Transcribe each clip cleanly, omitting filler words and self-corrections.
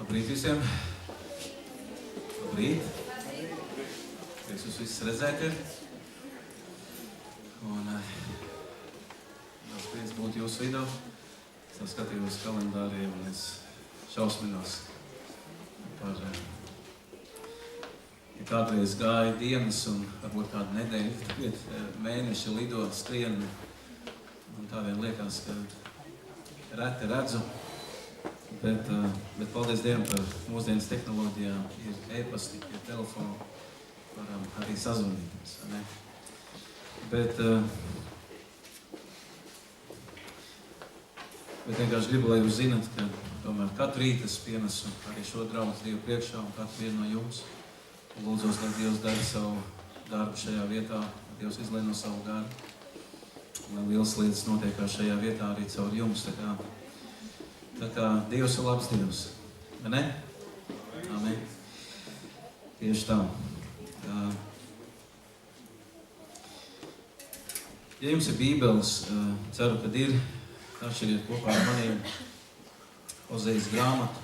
Labrīt visiem! Labrīt! Prieks jūs visus redzēt ir. Un prieks būt jūsu vidū. Es skatījos kalendāriem un es šausminos par, ja kādreiz gāja dienas un varbūt kādu nedēļu, tagad mēneši lido, skrien un tādiem liekas, ka reti redzu. Bet paldies Dievam par mūsdienas tehnoloģijām, ir e-pasti, ir telefoni, varam arī sazvanīties, ne? Bet vienkārši gribu, lai jūs zinat, ka tomēr katru rītu es pienesu arī šo draugu Dievu priekšā un katru vienu no jums. Un lūdzos, lai Dievs dara savu darbu šajā vietā, lai Dievs izlieno savu garu, lai lielas lietas notiekās šajā vietā arī caur jums. Tā kā Dievs ir labs Dievs, vai ne? Amen. Tieši tā. Ja jums ir bībeles, ceru, kad ir, atšķiriet kopā ar maniem Hozejas grāmatu,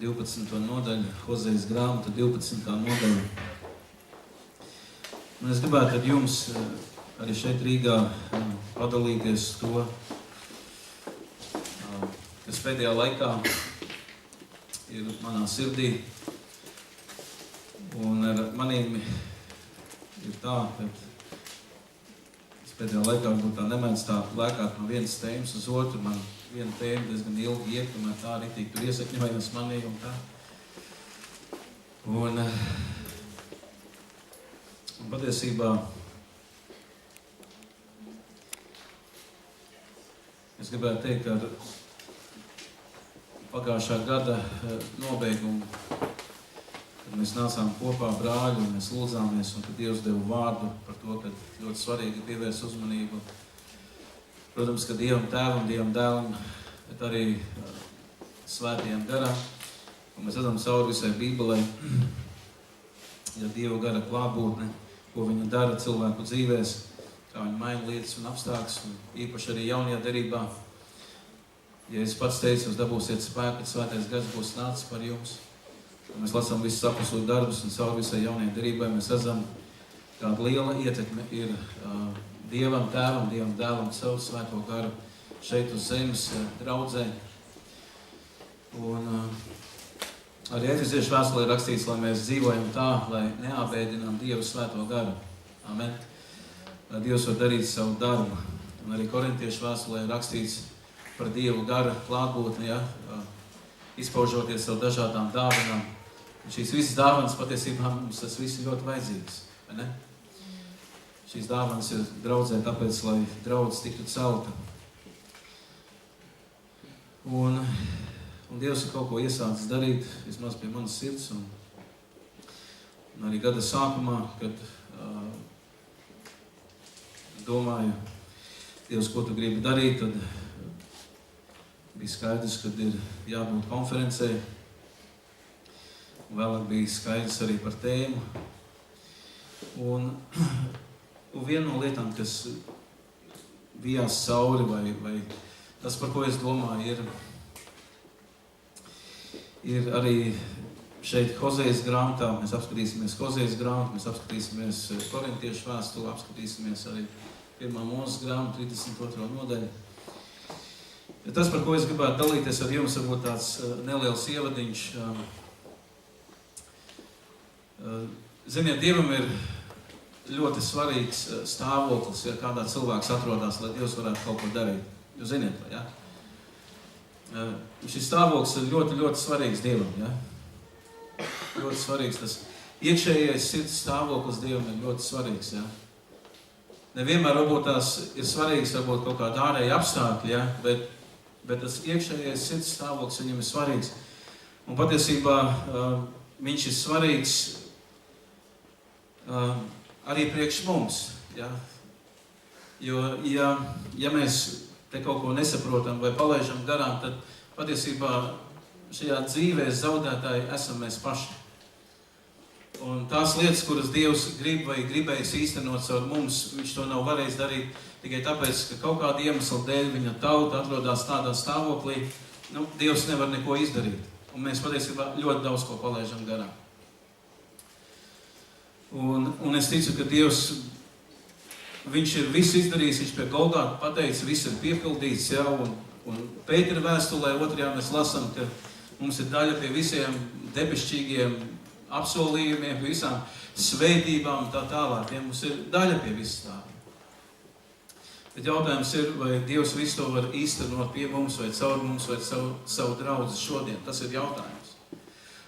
12. nodaļu, Hozejas grāmatu, 12. nodaļu. Un es gribētu ar jums arī šeit Rīgā padalīties to, kas pēdējā laikā ir manā sirdī. Un ar manīm ir tā, ka es pēdējā laikā varbūt tā nemēdz tā lēkāt no vienas tēmas uz otru. Man viena tēma diezgan ilgi iet, tomēr tā arī tik tur iesakņojas manī un tā. Un patiesībā es gribētu teikt, ka pagājušā gada nobeigumu, kad mēs nācām kopā brāļi un mēs lūdzāmies, un kad Dievs deva vārdu par to, ka ļoti svarīgi pievērst uzmanību. Protams, ka Dievam tēvam, Dievam dēlam, bet arī svētajam garam. Un mēs redzam cauri visai Bībelei, ja Dieva gara klātbūtne, ko viņa dara cilvēku dzīvēs, kā viņa maina lietas un apstākļus, un īpaši arī jaunajā derībā. Ja es pats teicu, jūs dabūsiet spēku, kad svētais gars būs nācis par jums. Un mēs lasām visus apostulu darbus un caur visai jaunajai derībai mēs redzam, kāda liela ietekme ir Dievam tēvam, Dievam dēlam savu svēto garu šeit uz zemes draudzē. Un arī Efeziešu vēstulē rakstīts, lai mēs dzīvojam tā, lai neapēdinām Dievu svēto garu. Amen. Lai Dievs var darīt savu darbu. Un arī Korintiešu vēstulē rakstīts par Dievu gara klātbūtni, ja, izpaužoties savu dažādām dāvanām. Un šīs visas dāvanas patiesībā mums tas viss ir ļoti vajadzīgs, vai ne? Šīs dāvanas ir draudzē tāpēc, lai draudz tiktu celta. Un Dievs ir kaut ko iesācis darīt, vismaz pie manas sirds, un arī gada sākumā, kad domāju, Dievs, ko tu gribi darīt, tad bija skaidrs, kad ir jābūt konferencē, un vēlāk bija skaidrs arī par tēmu. Un viena no lietām, kas bijās cauri, vai tas, par ko es domāju, ir arī šeit Hozejas grāmatā. Mēs apskatīsimies Hozejas grāmatu, mēs apskatīsimies Korintiešu vēstuli, apskatīsimies arī 1. Mūzes grāmatu, 32. nodaļu. Tas, par ko es gribētu dalīties ar jums, varbūt tāds neliels ievadiņš. Ziniet, Dievam ir ļoti svarīgs stāvoklis, ja kādā cilvēks atrodas, lai Dievs varētu kaut ko darīt. Jūs ziniet, vai, ja? Šis stāvoklis ir ļoti, ļoti svarīgs Dievam, ja? Ļoti svarīgs. Tas iekšējais sirds stāvoklis Dievam ir ļoti svarīgs, ja? Nevienmēr varbūt tās ir svarīgs, varbūt kaut kāda ārēja apstākļi, ja? Bet tas iekšējais sirds stāvoklis viņam ir svarīgs. Un patiesībā viņš ir svarīgs arī priekš mums. Ja? Jo, ja mēs te kaut ko nesaprotam vai palaižam garām, tad patiesībā šajā dzīvē zaudētāji esam mēs paši. Un tās lietas, kuras Dievs grib vai gribējis īstenot caur mums, viņš to nav varējis darīt tikai tāpēc, ka kaut kāda iemesla dēļ viņa tauta atrodas tādā stāvoklī, Dievs nevar neko izdarīt. Un mēs patiesībā ļoti daudz ko palaidžam garām. Un es ticu, ka Dievs, viņš ir visu izdarījis, viņš pie Golgāta pateica, viss ir piepildīts, ja, un Pētera vēstulē 2. mēs lasām, ka mums ir daļa pie visiem debesšķīgiem apsolījumiem, pie visām svētībām un tā tālāk, ja, mums ir daļa pie viss tā. Bet jautājums ir, vai Dievs visu to var īstenot pie mums, vai caur mums, vai savu draudzi šodien. Tas ir jautājums.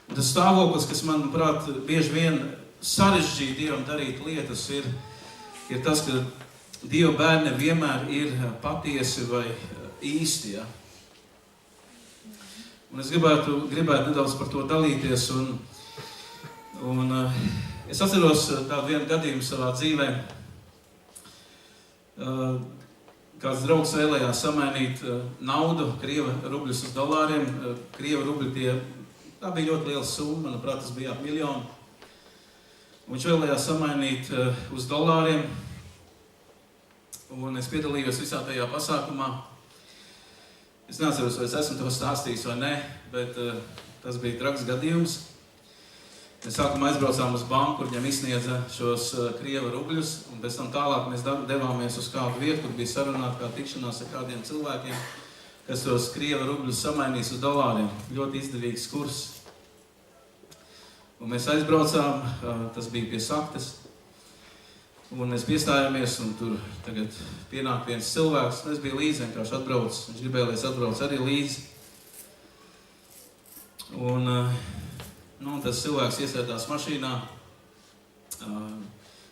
Un tas stāvoklis, kas, manuprāt, bieži vien sarežģīja Dievam darīt lietas, ir tas, ka Dieva bērni vienmēr ir patiesi vai īsti. Ja? Un es gribētu nedaudz par to dalīties. Un es atceros tādu vienu gadījumu savā dzīvē. Kāds draugs vēlējās samainīt naudu, krieva rubļus uz dolāriem. Krieva rubļi tā bija ļoti liela summa, manuprāt, tas bija ap 1 miljonu. Viņš vēlējās samainīt uz dolāriem. Un es piedalījos visā tajā pasākumā. Es neatceros, vai es esmu to stāstījis vai ne, bet tas bija traks gadījums. Mēs sākumā aizbraucām uz banku, kur viņam izsniedza šos krieva rubļus, un pēc tam tālāk mēs devāmies uz kādu vietu, kur bija sarunāta kā tikšanās ar kādiem cilvēkiem, kas tos krieva rubļus samainīs uz dolāriem. Ļoti izdevīgs kurs. Un mēs aizbraucām, tas bija pie Saktas, un mēs piestājāmies, un tur tagad pienāk viens cilvēks, un es biju līdzi, vienkārši atbrauc, viņš gribēja, lai es atbrauc arī līdzi. Un tas cilvēks iesēdās mašīnā,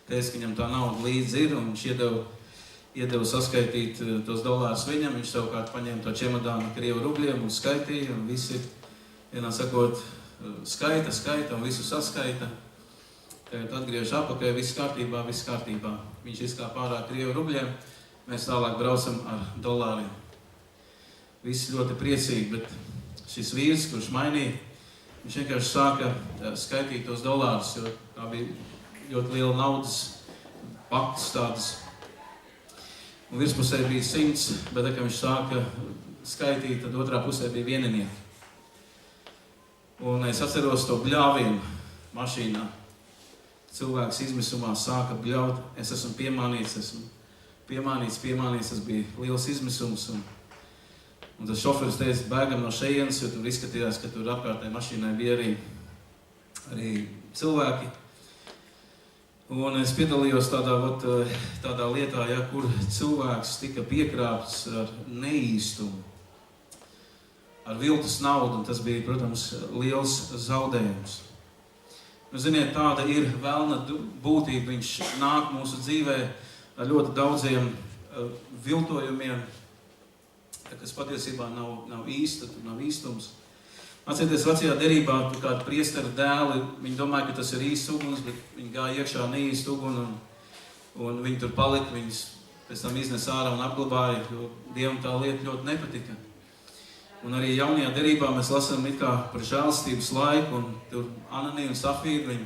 teica, ka viņam tā nauda līdzi ir, un viņš iedeva saskaitīt tos dolārus viņam. Viņš savukārt paņēma to čemodānu krieva rubļiem un skaitīja, un visi, vienā sakot, skaita, un visu saskaita. Tagad atgriež apakaļ, viss kārtībā. Viņš izkāpa ārā krieva rubļiem, mēs tālāk braucam ar dolāriem. Visi ļoti priecīgi, bet šis vīrs, kurš mainīja, viņš vienkārši sāka skaitīt tos dolārus, jo tā bija ļoti liela naudas paktas tādas. Un virspusē bija 100, bet, kad viņš sāka skaitīt, tad otrā pusē bija vieninieki. Un es atceros to bļāvienu mašīnā. Cilvēks izmisumā sāka bļaut. Es esmu piemānīts, tas bija liels izmisums. Un tas šoferis teica, bēgam no šejienes, jo tur izskatījās, ka tur apkārtē mašīnai bija arī cilvēki. Un es piedalījos tādā lietā, ja, kur cilvēks tika piekrāpts ar neīstumu, ar viltus naudu, un tas bija, protams, liels zaudējums. Ziniet, tāda ir vēlna būtība, viņš nāk mūsu dzīvē ar ļoti daudziem viltojumiem, kas patiesībā nav īsta, tur nav īstums. Atcerieties, vecajā derībā tur kādi priesteri dēli, viņi domāja, ka tas ir īsts uguns, bet viņi gāja iekšā neīst uguni, un viņi tur palika, viņus pēc tam iznes ārā un apglabāja, jo Dievam tā lieta ļoti nepatika. Un arī jaunajā derībā mēs lasām it kā par žēlstības laiku, un tur Ananija un Safīra, viņi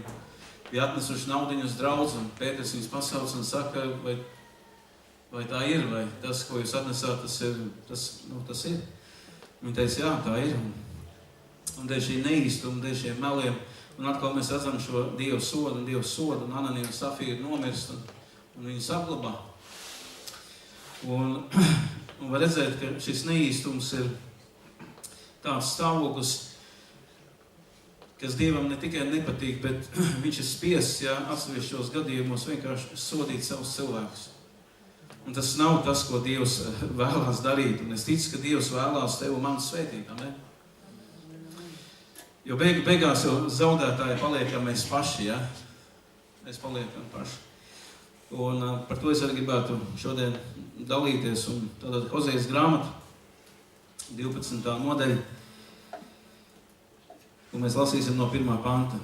bija atnesuši naudiņu uz draudzi, un Pēters viņus pasauc un saka, vai tā ir, vai tas, ko jūs atnesāt, tas ir. Viņi teica, jā, tā ir. Un dēļ šī neīstuma, dēļ šiem meliem, un atkal mēs redzam šo Dievu sodu, un Ananija un Safīra nomirst, un viņus apglabā. Un var redzēt, ka šis neīstums ir tāds stāvoklis, kas Dievam ne tikai nepatīk, bet viņš ir spiests, ja atsevišķos gadījumos vienkārši sodīt savus cilvēkus. Un tas nav tas, ko Dievs vēlās darīt, un es ticu, ka Dievs vēlās tevi un mani svētīt, ne? Jo beigās jau zaudētāji paliekam mēs paši, ja? Mēs paliekam paši. Un par to es arī gribētu šodien dalīties, un tātad Hozejas grāmata, 12. nodaļa, un mēs lasīsim no 1. panta.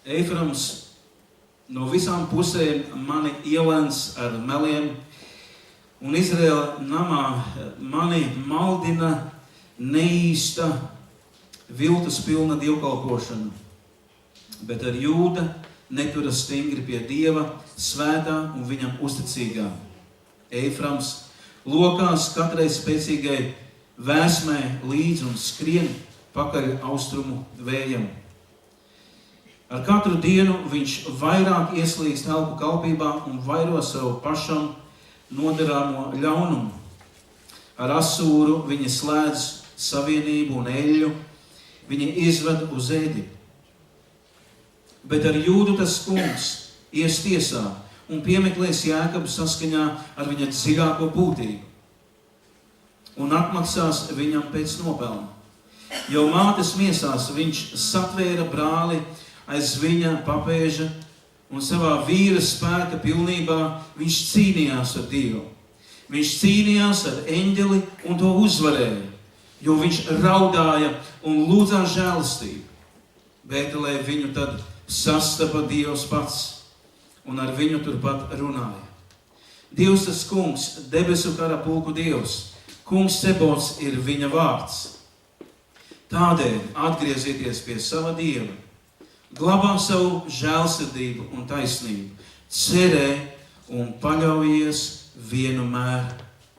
Eiframs no visām pusēm mani ielens ar meliem, un Izraēla namā mani maldina neīsta viltus pilna dievkalpošana, bet ar Jūda neturas stingri pie Dieva, svētā un viņam uzticīgā. Eiframs lokās katrai spēcīgai vēsmai līdz un skrien, pakaļ austrumu vējam. Ar katru dienu viņš vairāk ieslīgst elpu kalpībā un vairo savu pašam nodarāmo ļaunumu. Ar Asūru viņa slēdz savienību un eļļu, viņa izved uz Ēģipti. Bet ar Jūdu tas kungs ies tiesā un piemeklēs Jēkabu saskaņā ar viņa dziļāko būtību un atmaksās viņam pēc nopelna. Jau mātes miesās viņš satvēra brāli aiz viņa papēža un savā vīra spēka pilnībā viņš cīnījās ar Dievu. Viņš cīnījās ar eņģeli un to uzvarēja, jo viņš raudāja un lūdzās žēlastību. Bētelē viņu tad sastapa Dievs pats un ar viņu turpat runāja. Dievs tas kungs, debesu kara pulku Dievs, kungs Sebots ir viņa vārds. Tādēļ atgriezieties pie sava Dieva, glabā savu žēlsirdību un taisnību, cerē un paļaujies vienmēr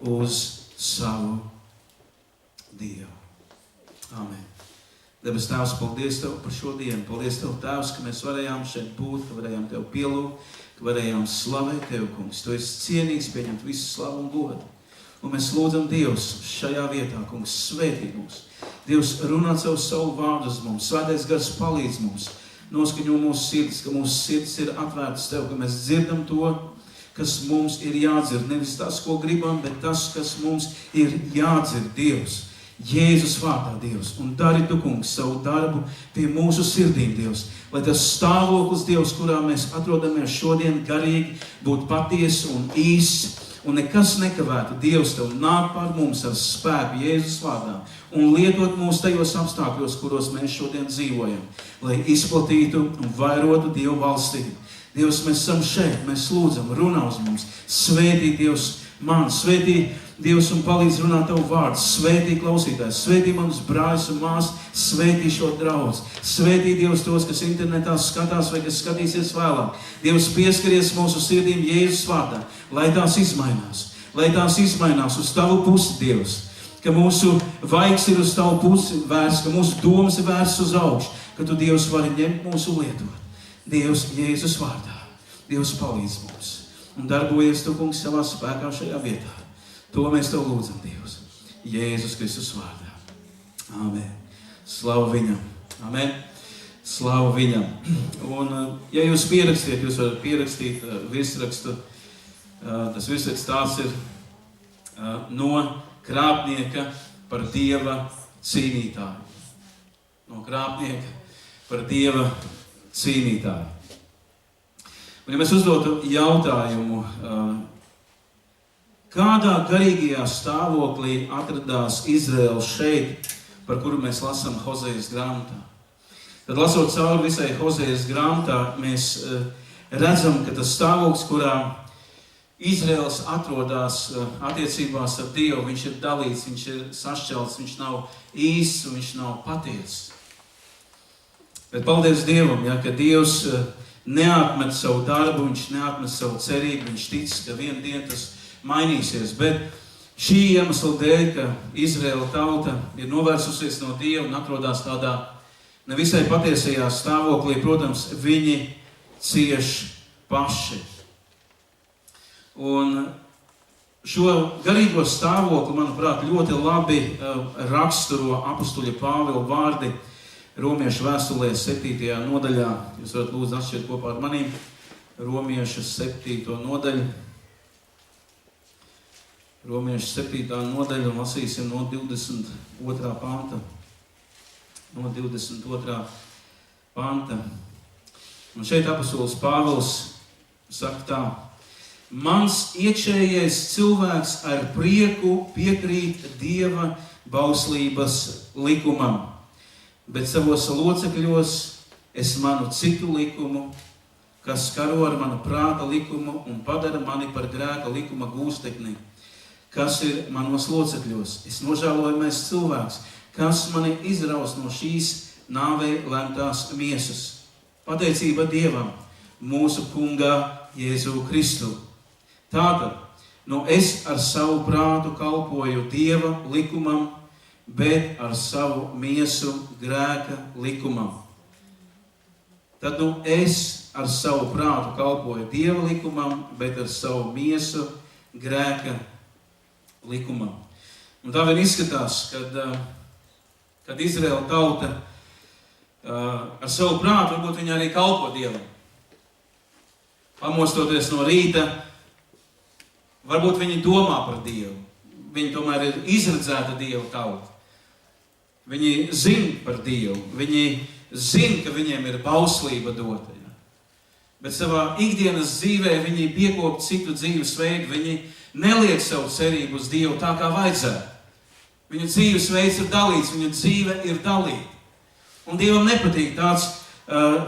uz savu Dievu. Āmen. Debes Tēvs, paldies Tev par šo dienu. Paldies Tev, Tēvs, ka mēs varējām šeit būt, ka varējām Tev pielūgt, ka varējām slavēt Tev, kungs. Tu esi cienīgs pieņemt visu slavu un godu. Un mēs lūdzam Dievs šajā vietā, kungs, svētī mums. Dievs runā savu vārdu uz mums. Svētais gars palīdz mums. Noskaņo mūsu sirds, ka mūsu sirds ir atvērtas Tev, ka mēs dzirdam to, kas mums ir jādzird. Nevis tas, ko gribam, bet tas, kas mums ir jādzird, Dievs. Jēzus vārdā, Dievs, un dari Tu, kungs, savu darbu pie mūsu sirdīm, Dievs. Lai tas stāvoklis, Dievs, kurā mēs atrodamies šodien garīgi, būtu patiesi un īss, un nekas nekavētu. Dievs, Tev nāk par mums ar spēku Jēzus vārdā un lietot mūs tajos apstākļos, kuros mēs šodien dzīvojam, lai izplatītu un vairotu Dievu valstību. Dievs, mēs esam šeit, mēs lūdzam, runā uz mums. Svētī, Dievs, man, svētī, Dievs, un palīdz runāt Tavu vārdu. Svētī klausītājs, svētī manus brāļus un māsas, svētī šo draudz. Svētī, Dievs, tos, kas internetā skatās vai kas skatīsies vēlāk. Dievs, pieskaries mūsu sirdīm Jēzus vārdā, lai tās izmainās uz Tavu pusi, Dievs. Ka mūsu vaigs ir uz Tavu pusi vērsts, ka mūsu domas ir vērsts uz augšu, ka Tu, Dievs, vari ņemt mūsu lietot. Dievs, Jēzus vārdā, Dievs, palīdz mums un darbojies Tu, kungs, savā spēkā šajā vietā. To mēs Tev lūdzam, Dievs, Jēzus Kristus vārdā. Āmen. Slavu Viņam. Āmen. Slavu Viņam. Un, ja jūs pierakstiet, jūs varat pierakstīt virsrakstu. Tas virsraksts tāds ir no krāpnieka par Dieva cīnītāju. No krāpnieka par Dieva cīnītāju. Un ja mēs uzdotu jautājumu, kādā garīgajā stāvoklī atradās Izraēla šeit, par kuru mēs lasām Hozejas grāmatā? Tad, lasot cauri visai Hozejas grāmatā, mēs redzam, ka tas stāvoklis, kurā Izraēls atrodas attiecībās ar Dievu, viņš ir dalīts, viņš ir sašķelts, viņš nav īsts un viņš nav patiess. Bet paldies Dievam, ja, ka Dievs neatmet savu darbu, viņš neatmet savu cerību, viņš tic, ka vienu dienu tas mainīsies, bet šī iemesla dēļ, ka Izraēla tauta ir novērsusies no Dieva un atrodas tādā nevisai patiesajā stāvoklī, protams, viņi cieš paši. Un šo garīgo stāvokli, manuprāt, ļoti labi raksturo apustuļa Pāvila vārdi Romiešu vēstulē 7. nodaļā. Jūs varat lūdzu atšķirt kopā ar manīm Romiešu 7. nodaļu. Romiešu 7. nodaļu un lasīsim no 22. panta. No 22. panta. Un šeit apustulis Pāvils saka tā: mans iekšējais cilvēks ar prieku piekrīt Dieva bauslības likumam, bet savos locekļos es manu citu likumu, kas karo ar manu prāta likumu un padara mani par grēka likuma gūstekni. Kas ir manos locekļos? Es nožēlojamais cilvēks, kas mani izraus no šīs nāvei lemtās miesas. Pateicība Dievam, mūsu kungā Jēzu Kristu. Tātad, es ar savu prātu kalpoju Dieva likumam, bet ar savu miesu grēka likumam. Tad es ar savu prātu kalpoju Dieva likumam, bet ar savu miesu grēka likumam. Un tā vien izskatās, kad Izraēla tauta ar savu prātu, varbūt viņi arī kalpo Dievam. Pamostoties no rīta, varbūt viņi domā par Dievu. Viņi tomēr ir izredzēta Dieva tauta. Viņi zina par Dievu. Viņi zina, ka viņiem ir bauslība dota. Ja? Bet savā ikdienas dzīvē viņi piekop citu dzīvesveidu. Viņi neliek savu cerību uz Dievu tā, kā vajadzētu. Viņu dzīvesveids ir dalīts, viņu dzīve ir dalīta. Un Dievam nepatīk tāds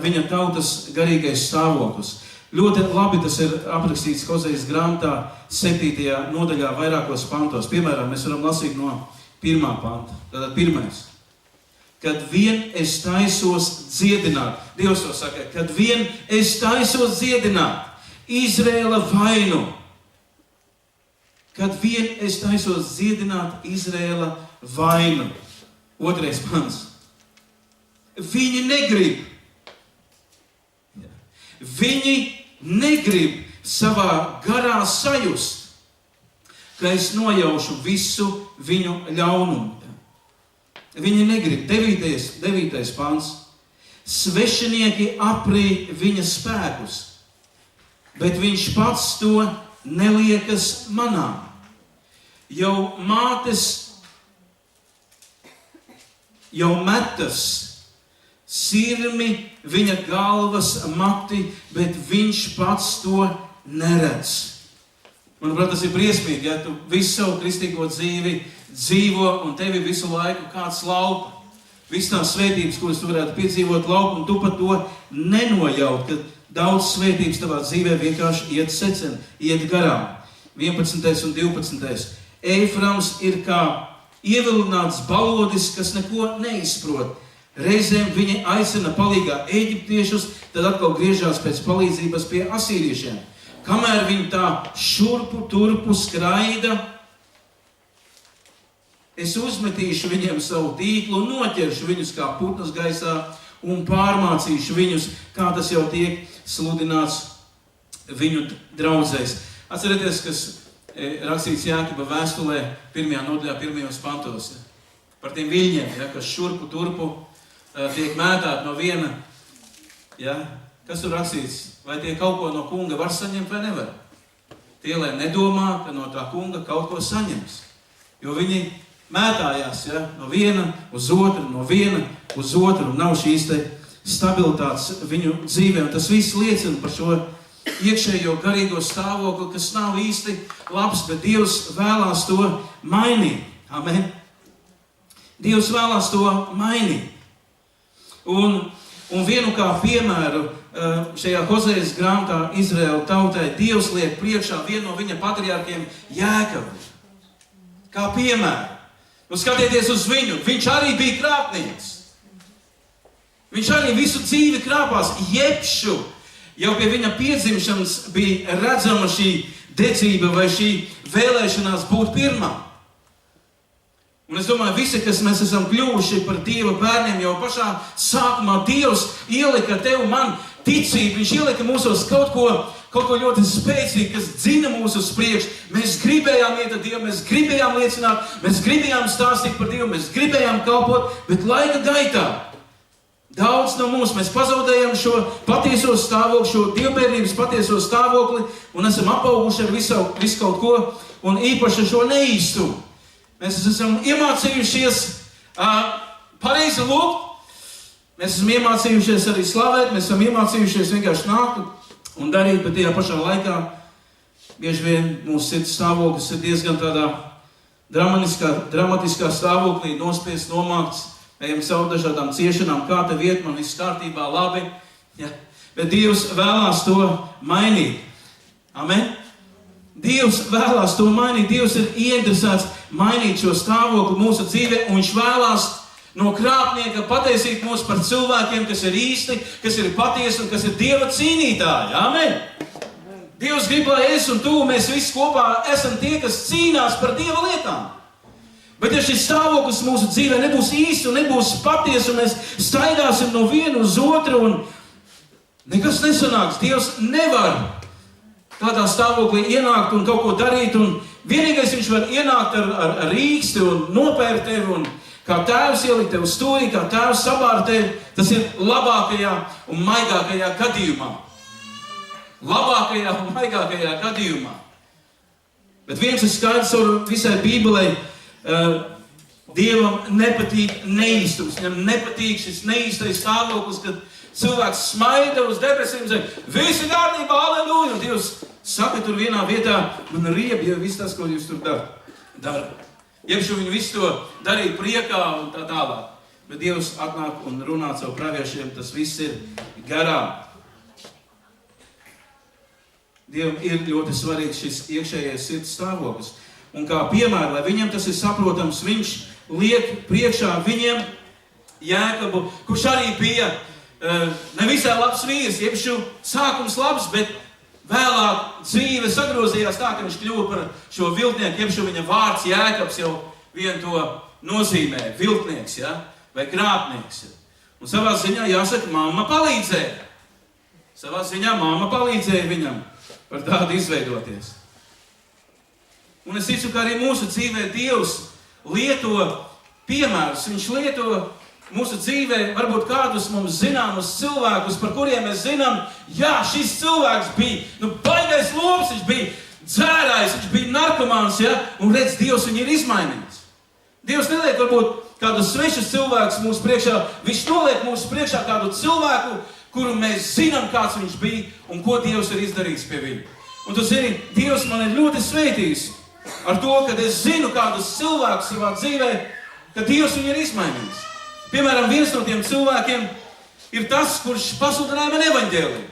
viņa tautas garīgais stāvoklis. Ļoti labi tas ir aprakstīts Hozejas grāmatā 7. nodaļā vairākos pantos. Piemēram, mēs varam lasīt no 1. panta. Tātad 1. Kad vien es taisos dziedināt, Dievs to saka, kad vien es taisos dziedināt Izraēla vainu. Kad vien es taisos dziedināt Izraēla vainu. 2. pants. Viņi negrib. Viņi negrib savā garā sajust, ka es nojaušu visu viņu ļaunumu. Viņi negrib. 9. pants. Svešinieki aprī viņa spēkus, bet viņš pats to neliekas manām. Jau metas sirmi viņa galvas mati, bet viņš pats to neredz. Manuprāt, tas ir briesmīgi, ja tu visu savu kristīgo dzīvi dzīvo un tevi visu laiku kāds laupa. Viss tās svētības, kuras tu varētu piedzīvot laupu, un tu par to nenojaut, ka daudz svētības tavā dzīvē vienkārši iet secen, iet garām. 11. un 12. Eiframs ir kā ievilināts balodis, kas neko neizprot. Reizēm viņi aicina palīgā eģiptiešus, tad atkal griežās pēc palīdzības pie asīriešiem. Kamēr viņi tā šurpu turpu skraida, es uzmetīšu viņiem savu tīklu, noķeršu viņus kā putnus gaisā un pārmācīšu viņus, kā tas jau tiek sludināts viņu draudzēs. Atcerieties, kas rakstīts Jākoba vēstulē 1. nodaļā 1. pantos. Par tiem viļņiem, ja, kas šurpu turpu tiek mētāti no viena. Ja, kas tur rakstīts? Vai tie kaut ko no kunga var saņemt vai nevar? Tie, lai nedomā, ka no tā kunga kaut ko saņems. Jo viņi mētājās, ja, no viena uz otru, no viena uz otru, un nav šīs te stabilitātes viņu dzīvē. Un tas viss liecina par šo iekšējo garīgo stāvokli, kas nav īsti labs, bet Dievs vēlās to mainīt. Amen. Dievs vēlās to mainīt. Un vienu kā piemēru šajā Hozejas grāmatā Izraēla tautai Dievs liek priekšā vienu no viņa patriarkiem Jēkabu. Kā piemēru. Un skatieties uz viņu. Viņš arī bija krāpnieks. Viņš arī visu dzīvi krāpās. Jebšu jau pie viņa piedzimšanas bija redzama šī dedzība vai šī vēlēšanās būt pirmā. Un es domāju, visi, kas mēs esam kļuvuši par Dieva bērniem, jau pašā sākumā Dievs ielika tev man ticību. Viņš ielika mūsos kaut ko ļoti spēcīgu, kas dzina mūsu uz priekšu. Mēs gribējām iet ar Dievu, mēs gribējām liecināt, mēs gribējām stāstīt par Dievu, mēs gribējām kalpot, bet laika gaitā daudz no mums mēs pazaudējam šo patieso stāvokli, šo dievbērnības patieso stāvokli un esam apauguši ar visu kaut ko un īpaši šo neīstumu. Mēs esam iemācījušies pareizi lūgt, mēs esam iemācījušies arī slavēt, mēs esam iemācījušies vienkārši nākt un darīt, bet tajā pašā laikā bieži vien mūsu sirds stāvoklis ir diezgan tādā dramatiskā stāvoklī, nospiest, nomākts, ejam savu dažādām ciešanām, kā tev iet, man viss kārtībā, labi, ja. Bet Dievs vēlās to mainīt. Amen. Dievs vēlās to mainīt, Dievs ir ieinteresēts mainīt šo stāvokli mūsu dzīvē, un viņš vēlās no krāpnieka pataisīt mūs par cilvēkiem, kas ir īsti, kas ir patiesi un kas ir Dieva cīnītāji. Amen. Dievs grib, lai es un tu, mēs visi kopā esam tie, kas cīnās par Dieva lietām. Bet ja šis stāvoklis mūsu dzīvē nebūs īsts un nebūs patiesa, un mēs staigāsim no vienu uz otru, un nekas nesanāks. Dievs nevar tādā stāvoklī ienākt un kaut ko darīt, un vienīgais viņš var ienākt ar rīksti un nopērt tevi, un kā tēvs ielikt tevi stūrī, kā tēvs sabārt tevi, tas ir labākajā un maigākajā gadījumā. Labākajā un maigākajā gadījumā. Bet viens ir skaidrs ar visai Bībelei, Dievam nepatīk neīstums, viņam nepatīk šis neīstais stāvoklis, kad cilvēks smaida uz debesīm un saka, visi kārtībā, aleluja, un Dievs saka tur vienā vietā, man riebi jau viss tas, ko jūs tur dara. Iepšu viņu visu to darīt priekā un tā tālāk. Bet Dievs atnāk un runā caur praviešiem, tas viss ir garām. Dievam ir ļoti svarīgs šis iekšējais sirds stāvoklis. Un kā piemēram, lai viņam tas ir saprotams, viņš liek priekšā viņiem Jēkabu, kurš arī bija nevisai labs vīrs, iepšu sākums labs, bet vēlāk dzīve sagrozījās tā, ka viņš kļuva par šo viltnieku, iepšu viņa vārds Jēkabs jau vien to nozīmē, viltnieks, ja? Vai krāpnieks. Ja? Un savā ziņā jāsaka, mamma palīdzēja. Savā ziņā mamma palīdzēja viņam par tādu izveidoties. Un es ticu, ka arī mūsu dzīvē Dievs lieto piemērus. Viņš lieto mūsu dzīvē varbūt kādus mums zināmus cilvēkus, par kuriem mēs zinām, jā, šis cilvēks bija baigais lops, viņš bija dzērājs, viņš bija narkomāns, ja? Un redz, Dievs viņu ir izmainījis. Dievs neliek varbūt kādus svešus cilvēkus mūsu priekšā, viņš noliek mūsu priekšā kādu cilvēku, kuru mēs zinām, kāds viņš bija un ko Dievs ir izdarījis pie viņa. Un tu zini, Dievs man ir ļoti sveitījis ar to, kad es zinu kādus cilvēkus savā dzīvē, ka Dievs viņu ir izmainījis. Piemēram, viens no tiem cilvēkiem ir tas, kurš pasludināja man evaņģēliju.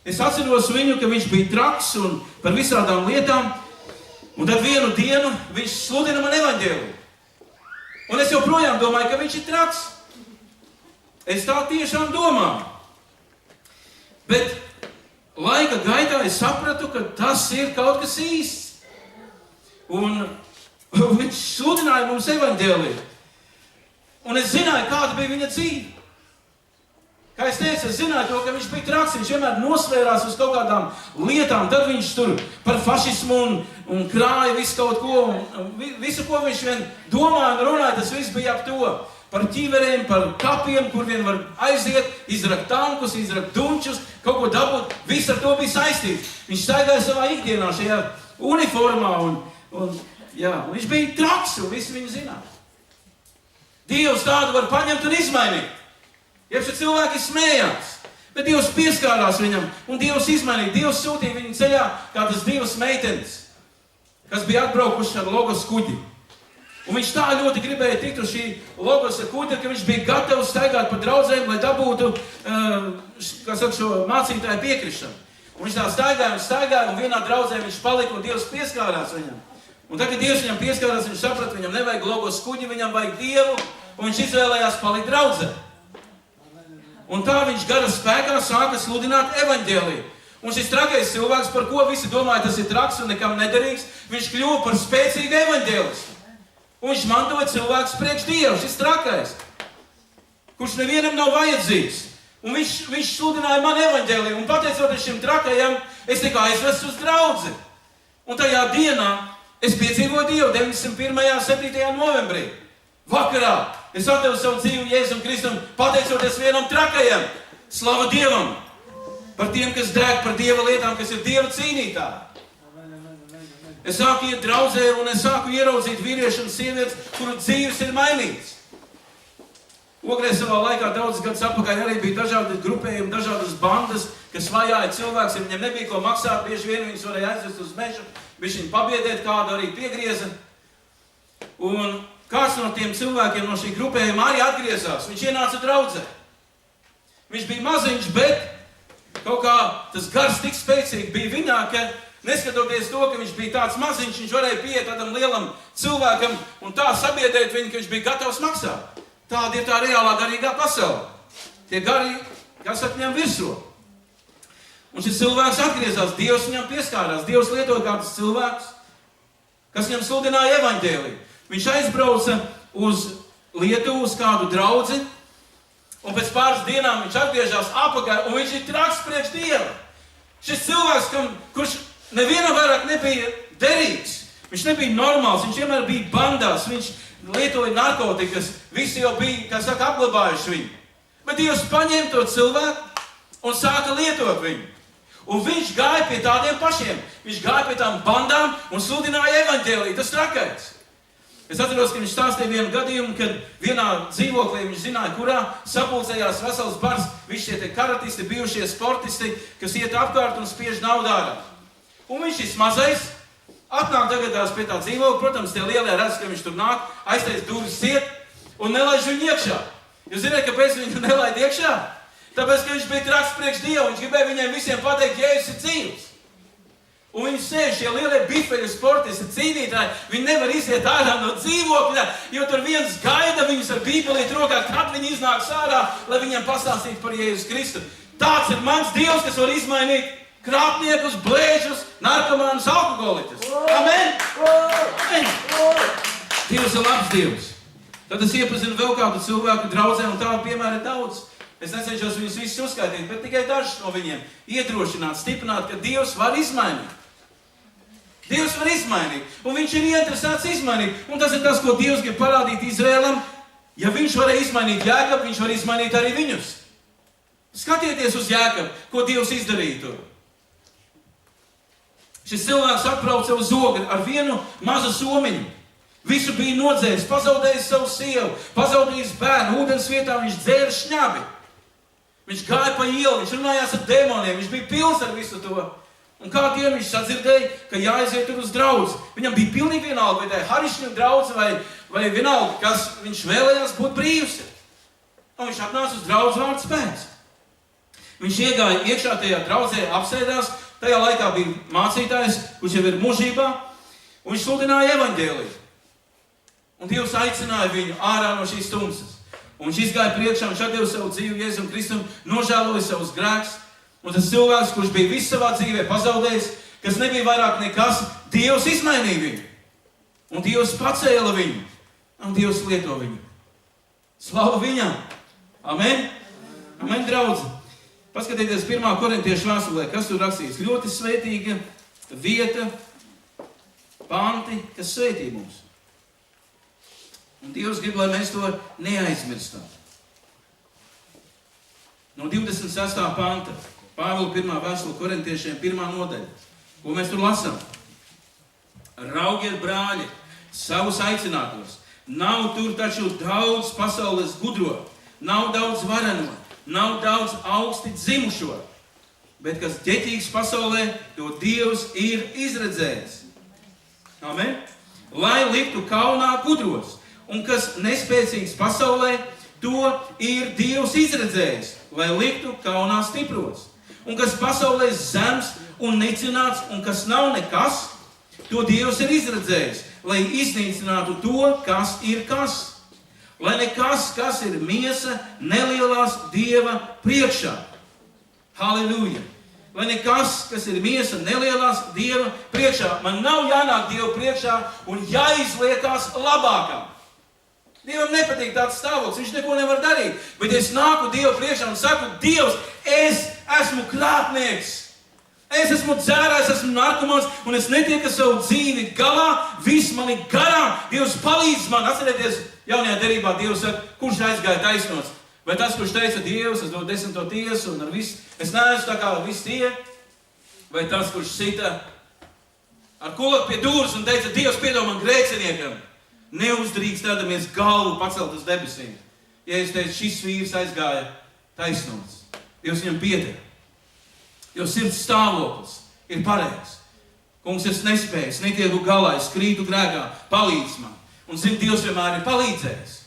Es atceros viņu, ka viņš bija traks un par visādām lietām, un tad vienu dienu viņš sludina man evaņģēliju. Un es joprojām domāju, ka viņš ir traks. Es tā tiešām domāju. Bet laika gaitā es sapratu, ka tas ir kaut kas īsts. Un viņš sludināja mums evaņģēliju. Un es zināju, kāda bija viņa dzīve. Kā es teicu, es zināju to, ka viņš bija traks. Viņš vienmēr nosvērās uz kaut kādām lietām. Tad viņš tur par fašismu un krāja visu kaut ko. Visu, ko viņš vien domāja un runāja, tas viss bija ap to. Par ķīveriem, par kapiem, kur vien var aiziet, izrakt tankus, izrakt dunčus, kaut ko dabūt. Viss ar to bija saistīts. Viņš staigāja savā ikdienā šajā uniformā un viņš bija traks un visi viņu zināja. Dievs tādu var paņemt un izmainīt. Iepši cilvēki smējās, bet Dievs pieskārās viņam un Dievs izmainīja. Dievs sūtīja viņu ceļā kā tas divas meitenes, kas bija atbraukuši ar Logos kuģi. Un viņš tā ļoti gribēja tikt uz šī Logosa kuģa, ka viņš bija gatavs staigāt pa draudzēm, lai dabūtu šo mācītāju piekrišanu. Un viņš tā staigāja, un vienā draudzē viņš palika, un Dievs pieskārās viņam. Un tad, kad Dievs viņam pieskārās, viņš saprata, viņam nevajag Logos kuģi, viņam vajag Dievu, un viņš izvēlējās palikt draudzē. Un tā viņš gara spēkā sāka sludināt evaņģēliju. Un šis trakais cilvēks, par ko visi domāja, tas ir traks un nekam nederīgs, viņš kļuva par spēcīgu evaņģēlistu. Un viņš mantoja cilvēks priekš Dievu, šis trakais, kurš nevienam nav vajadzīgs. Un viņš sludināja man evaņģēliju, un pateicoties šim trakajam, es tikai aizvestu uz draudzi. Un tajā dienā es piedzīvoju Dievu 91. 7. novembrī. Vakarā es atdevu savu dzīvi Jēzum Kristum, pateicoties vienam trakajam. Slava Dievam par tiem, kas deg par Dieva lietām, kas ir Dieva cīnītāji. Es sāku iet draudzē un es sāku ieraudzīt vīriešu un sievietes, kuru dzīves ir mainīts. Ogrē savā laikā daudzus gadus atpakaļ arī bija dažādi grupējumi, dažādas bandas, kas vajāja cilvēks, ja viņiem nebija ko maksāt, bieži vien viņus varēja aizvest uz mežu, bišķiņ pabiedēt, kādu arī piegrieza. Un kāds no tiem cilvēkiem no šī grupējuma arī atgriezās, viņš ienāca draudzē. Viņš bija maziņš, bet kaut kā tas gars tik spēcīgi bija viņā, ka neskatoties to, ka viņš bija tāds maziņš, viņš varēja pieiet tādam lielam cilvēkam un tā sabiedrēt viņu, ka viņš bija gatavs maksāt. Tāda ir tā reālā garīgā pasaule. Tie gari, kas ar viņam virso. Un šis cilvēks atgriezās, Dievs viņam pieskārās. Dievs lietoja kādus cilvēkus, kas viņam sludināja evaņģēliju. Viņš aizbrauca uz Lietuvu, uz kādu draudzi, un pēc pāris dienām viņš atgriežās apakaļ, un viņš ir traks priekš Dieva. Šis cilvēks, kurš nevienam vairāk nebija derīgs, viņš nebija normāls, viņš vienmēr bija bandās, viņš lietoja narkotikas, visi jau bija, kā saka, apglabājuši viņu. Bet Dievs paņēma to cilvēku un sāka lietot viņu. Un viņš gāja pie tādiem pašiem. Viņš gāja pie tām bandām un sludināja evaņģēliju, tas trakais. Es atceros, ka viņš stāstīja vienu gadījumu, kad vienā dzīvoklī viņš zināja, kurā sapulcējās vesels bars, visi šie karatisti, bijušie sportisti, kas iet apkārt un spiež naudu ārā. Un viņš šis mazais atnāk tagadās pie tā dzīvokļa, protams, tie lielie redz, ka viņš tur nāk, aiztais durvis ciet un nelaiž viņu iekšā. Jūs zināt, kāpēc viņu nelaid iekšā? Tāpēc, ka viņš bija traks priekš Dievu, viņš gribēja viņiem visiem pateikt, Jēzus ir dzīvs. Un viņi sēž, šie lielie bifeļu sportisti, cīnītāji, viņi nevar iziet ārā no dzīvokļa, jo tur viens gaida viņus ar bībelīti rokā, kad viņi iznāks ārā, lai viņiem pastāstītu par Jēzus Kristu. Tāds ir mans Dievs, kas var izmainīt krāpniekus, blēžus, narkomānus, alkoholitus. Amen! Amen! Dievs ir labs Dievs. Tad es iepazinu vēl kādu cilvēku draudzē, un tādu piemēru ir daudz. Es necenšos viņus visus uzskaitīt, bet tikai dažus no viņiem iedrošināt, stiprināt, ka Dievs var izmainīt. Dievs var izmainīt, un viņš ir ieinteresēts izmainīt. Un tas ir tas, ko Dievs grib parādīt Izrēlam. Ja viņš varēja izmainīt Jēkabu, viņš var izmainīt arī viņus. Skatieties uz Jēkabu, ko Dievs izdarīja tur. Šis cilvēks atbrauca uz Ogri ar vienu mazu somiņu. Visu bija nodzēris, pazaudējis savu sievu, pazaudējis bērnu, ūdens vietā viņš dzēra šņabi. Viņš gāja pa ielu, viņš runājās ar dēmoniem, viņš bija pilns ar visu to. Un kā Dievam viņš sadzirdēja, ka jāaiziet tur uz draudzi. Viņam bija pilnīgi vienalga, vai tā ir harišņu draudze, vai vienalga, kas viņš vēlējās būt brīvs. Un viņš atnāca uz draudzi vārdu spēks. Viņš iegāja iekšā tajā draudzē, apsēdās, tajā laikā bija mācītājs, kurš jau ir mūžībā, un viņš sludināja evaņģēliju. Un Dievs aicināja viņu ārā no šīs tumsas. Un viņš izgāja priekšā, viņš atdeva savu dzīvi Jēzum Kristum, nožēloja savus grēkus. Un tas cilvēks, kurš bija visu savā dzīvē pazaudējis, kas nebija vairāk nekas, Dievs izmainīja viņu. Un Dievs pacēla viņu. Un Dievs lieto viņu. Slava viņam! Amen! Amen, draudzi! Paskatieties 1. Korintiešu vēstulē, kas tur rakstīts. Ļoti svētīga vieta, panti, kas svētī mums. Un Dievs grib, lai mēs to neaizmirstam. No 26. panta, Pāvila 1. vēstule korintiešiem 1. nodaļa, ko mēs tur lasām. Raugiet, brāļi, savus aicinātos. Nav tur taču daudz pasaules gudro, nav daudz vareno, nav daudz augsti dzimušo, bet kas ķeķīgs pasaulē, to Dievs ir izredzējis. Amen? Lai liktu kaunā gudros. Un kas nespēcīgs pasaulē, to ir Dievs izredzējis, lai liktu kaunā stipros. Un kas pasaulē zems un nicināts, un kas nav nekas, to Dievs ir izredzējis, lai iznīcinātu to, kas ir kas. Lai nekas, kas ir miesa, nelielās Dieva priekšā. Halleluja! Lai nekas, kas ir miesa, nelielās Dieva priekšā. Man nav jānāk Dieva priekšā un jāizliekās labākam. Dievam nepatīk tāds stāvoklis, viņš neko nevar darīt. Bet es nāku Dievu priekšā un saku, Dievs, es esmu krāpnieks. Es esmu dzērājs, esmu narkomāns, un es netieku savu dzīvi galā, viss mani garām. Dievs palīdz man. Atcerieties, jaunajā derībā Dievs saka, kurš aizgāja taisnots? Vai tas, kurš teica, Dievs, es dodu 10. tiesu un ar visu, es neesmu tā kā visi tie? Vai tas, kurš sita ar kulaku pie dūras un teica, Dievs piedod man grēciniekam? Neuzdrīkstēdamies galvu pacelt uz debesīm. Ja es teicu, šis vīrs aizgāja taisnots. Dievs viņam pieder. Jo sirds stāvoklis ir pareizs. Kungs, es nespēju, es netieku galā, es krītu grēkā, palīdz man. Un zinu, Dievs vienmēr ir palīdzējis.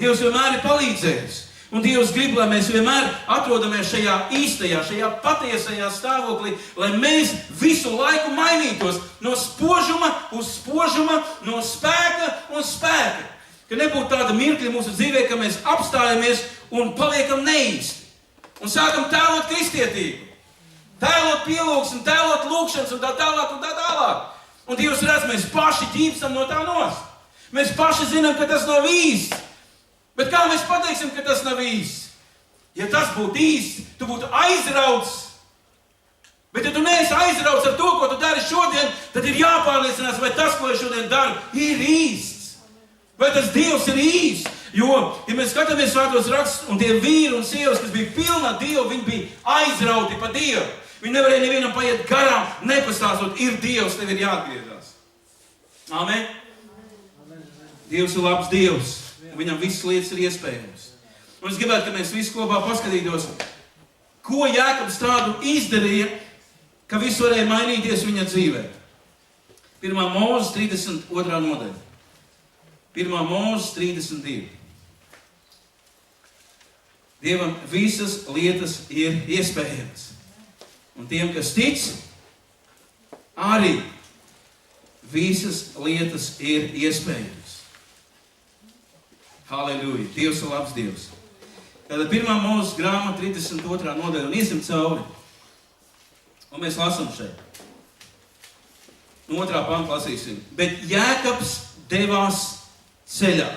Dievs vienmēr ir palīdzējis. Un Dievs grib, lai mēs vienmēr atrodamies šajā īstajā, šajā patiesajā stāvoklī, lai mēs visu laiku mainītos no spožuma uz spožuma, no spēka un spēka. Ka nebūtu tāda mirkļa mūsu dzīvē, ka mēs apstājamies un paliekam neīsti. Un sākam tēlot kristietību. Tēlot pielūgsmu, tēlot lūkšanas un tā tālāk un tā tālāk. Un Dievs redz, mēs paši ķīpstam no tā nost. Mēs paši zinām, ka tas nav īsts. Bet kā mēs pateiksim, ka tas nav īsts? Ja tas būtu īsts, tu būtu aizrauts. Bet ja tu neesi aizrauts ar to, ko tu dari šodien, tad ir jāpārliecinās, vai tas, ko es šodien daru, ir īsts. Vai tas Dievs ir īsts. Jo, ja mēs skatāmies svētos rakstus, un tie vīri un sievas, kas bija pilnā Dievu, viņi bija aizrauti pa Dievu. Viņi nevarēja nevienam paiet garām, nepastāstot, ir Dievs, tev ir jāatgriezās. Amen. Dievs ir labs Dievs, un viņam visas lietas ir iespējams. Un es gribētu, ka mēs visi kopā paskatītos, ko Jēkabs tādu izdarīja, ka viss varēja mainīties viņa dzīvē. 1. Mūzes 32. nodaļa. 1. Mūzes 32. Dievam visas lietas ir iespējamas. Un tiem, kas tic, arī visas lietas ir iespējamas. Halleluja! Dievs ir labs Dievs. Tātad 1. Mūzes grāmata 32. nodaļa un iesim cauri. Un mēs lasam šeit. No 2. panta lasīsim. Bet Jēkabs devās ceļā.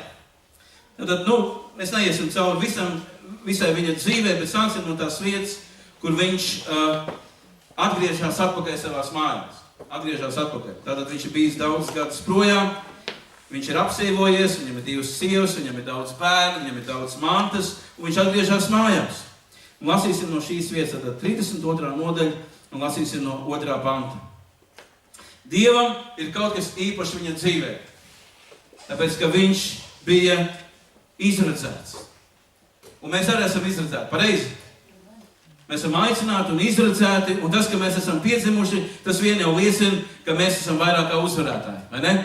Tātad, mēs neiesim cauri visai viņa dzīvē, bet sāksim no tās vietas, kur viņš atgriežās atpakaļ savās mājās. Atgriežās atpakaļ. Tātad viņš ir bijis daudz gadus projām, viņš ir apsievojies, viņam ir 2 sievas, viņam ir daudz bērnu, viņam ir daudz mantas, un viņš atgriežās mājās. Un lasīsim no šīs vietas, tātad 32. nodaļa, un lasīsim no 2. panta. Dievam ir kaut kas īpašs viņa dzīvē, tāpēc, ka viņš bija izredzēts. Un mēs arī esam izredzēti, pareizi. Mēs esam aicināti un izredzēti, un tas, ka mēs esam piedzimuši, tas vien jau liecina, ka mēs esam vairāk kā uzvarētāji, vai ne?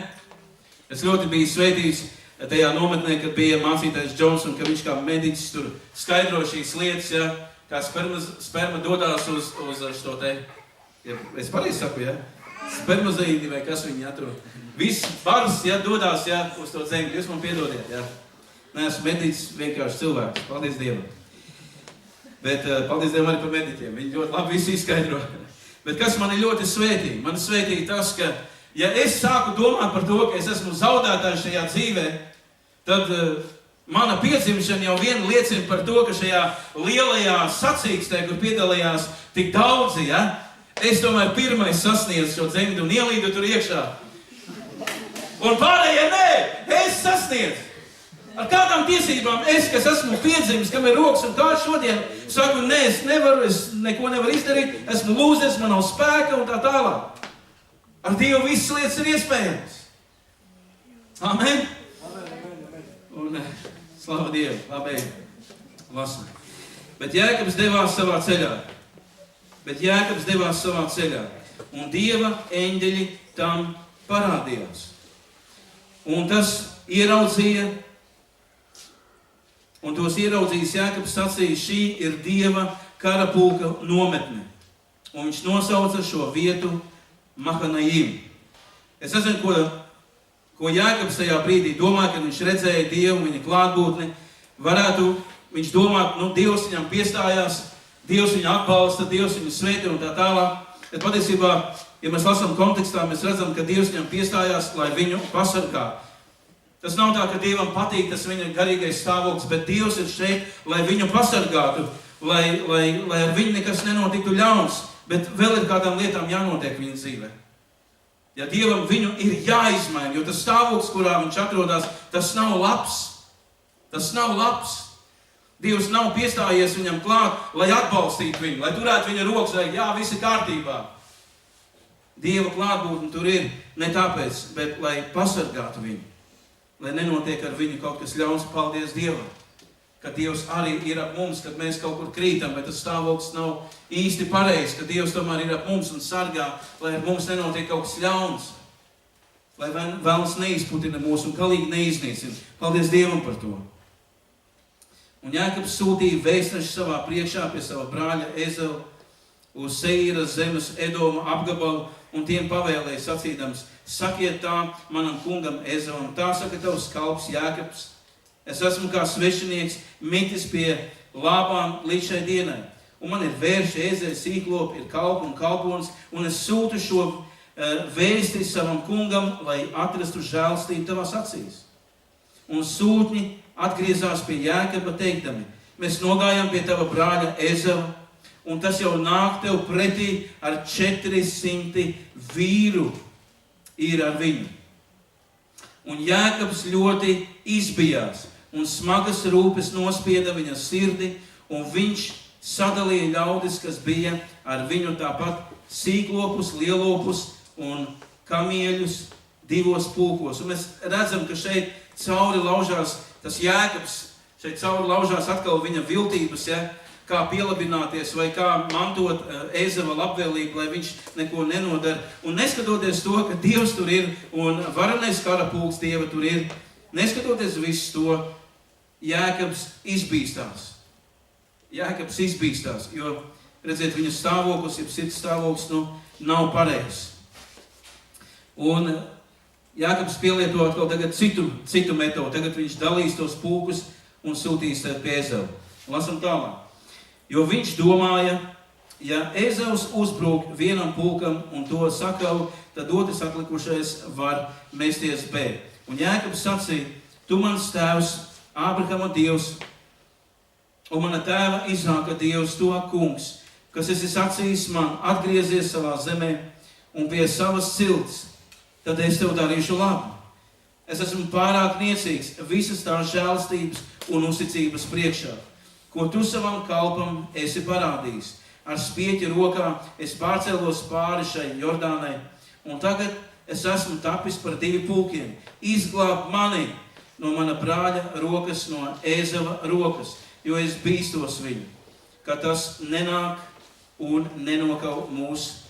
Es ļoti biju svētīts tajā nometnē, kad bija mācītājs Džons, un ka viņš kā mediķis tur skaidro šīs lietas, ja, kā sperma dodās uz šo te, ja, es pareizi saku, ja? Spermazīdi vai kas viņi tur. Viss bars, ja, dodās, ja, uz to zemi. Jūs man piedodiet, ja. Neesmu mediķis, vienkārši cilvēks. Paldies Dievam. Bet paldies Dievam arī par mediķiem. Viņi ļoti labi visu izskaidro. Bet kas man ir ļoti svētīgi? Man ir svētīgi tas, ka, ja es sāku domāt par to, ka es esmu zaudētājs šajā dzīvē, tad mana piedzimšana jau vien liecina par to, ka šajā lielajā sacīkstē, kur piedalījās tik daudzi, ja, es tomēr pirmais sasniedzu šo dzemdi un ielīdu tur iekšā. Un pārējie nē, es sasniedzu. Ar kādām tiesībām es, kas esmu piedzimis, kam ir rokas un kāds šodien, saku, nē, es nevaru, es neko nevaru izdarīt, esmu lūzes, man nav spēka un tā tālāk. Ar Dievu visas lietas ir iespējams. Amen. Un slava Dievu, labi, lasam. Bet Jēkabs devās savā ceļā. Un Dieva eņģeļi tam parādījās. Un tas ieraudzīja, un tos ieraudzījis Jēkabs sacīja, šī ir Dieva karapulka nometne. Un viņš nosauca šo vietu Mahanaim. Es nezinu, ko Jēkabs tajā brīdī domāja, kad viņš redzēja Dievu, viņa klātbūtni. Varētu viņš domāt, Dievs viņam piestājās, Dievs viņu atbalsta, Dievs viņu svētī un tā tālāk. Bet patiesībā, ja mēs lasām kontekstā, mēs redzam, ka Dievs viņam piestājās, lai viņu pasargā. Tas nav tā, ka Dievam patīk tas viņa garīgais stāvoklis, bet Dievs ir šeit, lai viņu pasargātu, lai ar viņu nekas nenotiktu ļauns, bet vēl ir kādām lietām jānotiek viņa dzīvē. Ja Dievam viņu ir jāizmaina, jo tas stāvoklis, kurā viņš atrodas, tas nav labs. Tas nav labs. Dievs nav piestājies viņam klāt, lai atbalstītu viņu, lai turētu viņa rokas, lai jā, viss ir kārtībā. Dieva klātbūtne tur ir ne tāpēc, bet lai pasargātu viņu. Lai nenotiek ar viņu kaut kas ļauns, paldies Dievam. Ka Dievs arī ir ap mums, kad mēs kaut kur krītam, bet tas stāvoklis nav īsti pareizs, ka Dievs tomēr ir ap mums un sargā, lai ar mums nenotiek kaut kas ļauns. Lai vēlns neizputina mūs un galīgi neiznīcina. Paldies Dievam par to. Un Jēkabs sūtīja vēstneši savā priekšā pie sava brāļa Ezau uz Seiras zemes Edoma apgabalu un tiem pavēlēja sacīdams, sakiet tā manam kungam Ezavam, tā saka tavs kalps Jēkabs. Es esmu kā svešinieks mitis pie Lābām līdz šai dienai. Un man ir vērši, ezeri, sīklopi, ir kalpi un kalpons, un es sūtu šo vēsti savam kungam, lai atrastu žēlstību tavās acīs. Un sūtņi atgriezās pie Jēkaba teikdami, mēs nogājām pie tava brāļa Ezava, un tas jau nāk tev pretī ar 400 vīru ir ar viņu. Un Jēkabs ļoti izbijās, un smagas rūpes nospieda viņa sirdi, un viņš sadalīja ļaudis, kas bija ar viņu, tāpat sīklopus, lielopus un kamieļus 2 pulkos. Un mēs redzam, ka šeit cauri laužās tas Jēkabs, šeit cauri laužās atkal viņa viltības, ja, kā pielabināties vai kā mantot Ezava labvēlību, lai viņš neko nenodara. Un neskatoties to, ka Dievs tur ir un varenais karapulks Dieva tur ir, neskatoties visu to, Jēkabs izbīstās. Jēkabs izbīstās, jo, redziet, viņa stāvoklis, ja sirds stāvoklis, nav pareizs. Un Jēkabs pielieto atkal tagad citu metodu. Tagad viņš dalīs tos pulkus un sūtīs pie Ezava. Lasam tālāk. Jo viņš domāja, ja Ezavs uzbruk vienam pulkam un to sakau, tad otrs atlikušais var mesties bēgt. Un Jēkabs sacīja, tu mans tēvs, Ābrahama Dievs, un mana tēva Izāka Dievs, to kungs, kas esi sacījis man, atgriezies savā zemē un pie savas cilts, tad es tev darīšu labu. Es esmu pārāk niecīgs visas tās žēlstības un uzticības priekšā, ko tu savam kalpam esi parādījis. Ar spieķi rokā es pārcēlos pāri šai Jordānai, un tagad es esmu tapis par 2 pulkiem. Izglāb mani no mana brāļa rokas, no Ezava rokas, jo es bīstos viņu, ka tas nenāk un nenokau mūsu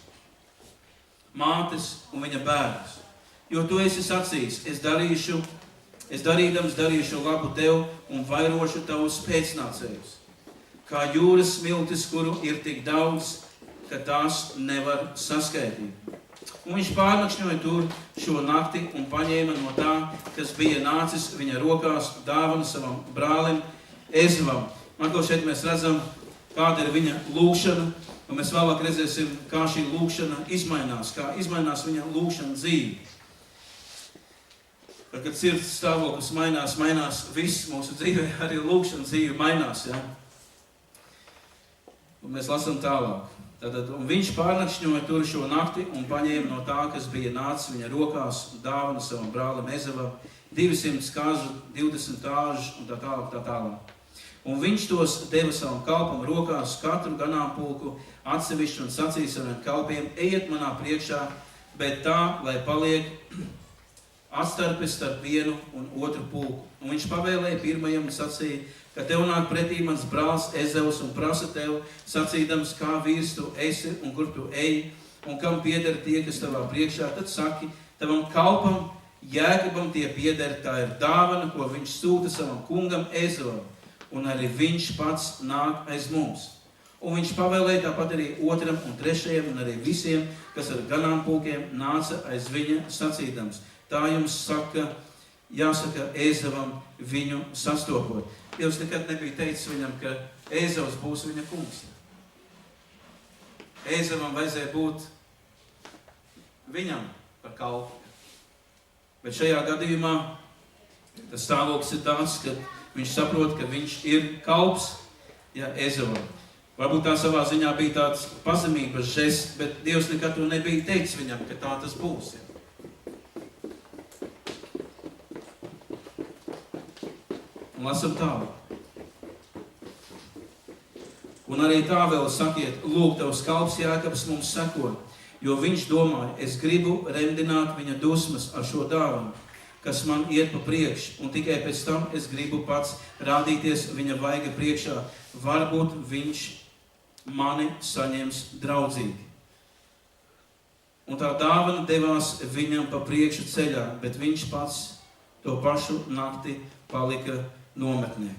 mātes un viņa bērnus. Jo tu esi sacījis, es darīdams darīšu labu tev un vairošu tavus pēcnācējus, kā jūras smiltis, kuru ir tik daudz, ka tās nevar saskaitīt. Un viņš pārnakšņoja tur šo nakti un paņēma no tā, kas bija nācis viņa rokās, dāvanu savam brālim Ezavam. Atkal šeit mēs redzam, kāda ir viņa lūkšana, un mēs vēlāk redzēsim, kā šī lūkšana izmainās, kā izmainās viņa lūkšana dzīve. Tad, kad sirds stāvoklis mainās viss mūsu dzīvē, arī lūkšana dzīve mainās. Ja? Un mēs lasām tālāk. Tātad, un viņš pārnakšņoja tur šo nakti un paņēma no tā, kas bija nācis viņa rokās, dāvanu savam brālim Ezavam, 200 kāžu, 20 tāžu un tā tālāk. Un viņš tos deva savam kalpam rokās, katru ganāmpulku atsevišķi un sacīja saviem kalpiem, ejiet manā priekšā, bet tā, lai paliek atstarpes starp vienu un otru pulku. Un viņš pavēlēja pirmajam un sacīja, ka tev nāk pretī mans brālis Ezavs un prasa tev, sacīdams, kā vīrs tu esi un kur tu eji, un kam pieder tie, kas tavā priekšā, tad saki, tavam kalpam, Jēkabam tie pieder, tā ir dāvana, ko viņš sūta savam kungam Ezavam, un arī viņš pats nāk aiz mums. Un viņš pavēlēja tāpat arī otram un trešajam un arī visiem, kas ar ganāmpulkiem nāca aiz viņa sacīdams. Tā jums jāsaka Ezavam viņu sastopot. Dievs nekad nebija teicis viņam, ka Ezavs būs viņa kungs. Ezavam vajadzēja būt viņam par kalpu. Bet šajā gadījumā tas stāvoklis ir tāds, ka viņš saprot, ka viņš ir kalps Ezavam. Varbūt tā savā ziņā bija tāds pazemības žests, bet Dievs nekad to nebija teicis viņam, ka tā tas būs. Un lasam tālāk. Un arī tā vēl sakiet, lūk, tavs kalps Jēkabs mums seko, jo viņš domāja, es gribu remdināt viņa dusmas ar šo dāvanu, kas man iet pa priekšu, un tikai pēc tam es gribu pats rādīties viņa vaiga priekšā. Varbūt viņš mani saņems draudzīgi. Un tā dāvana devās viņam pa priekšu ceļā, bet viņš pats to pašu nakti palika nometnē.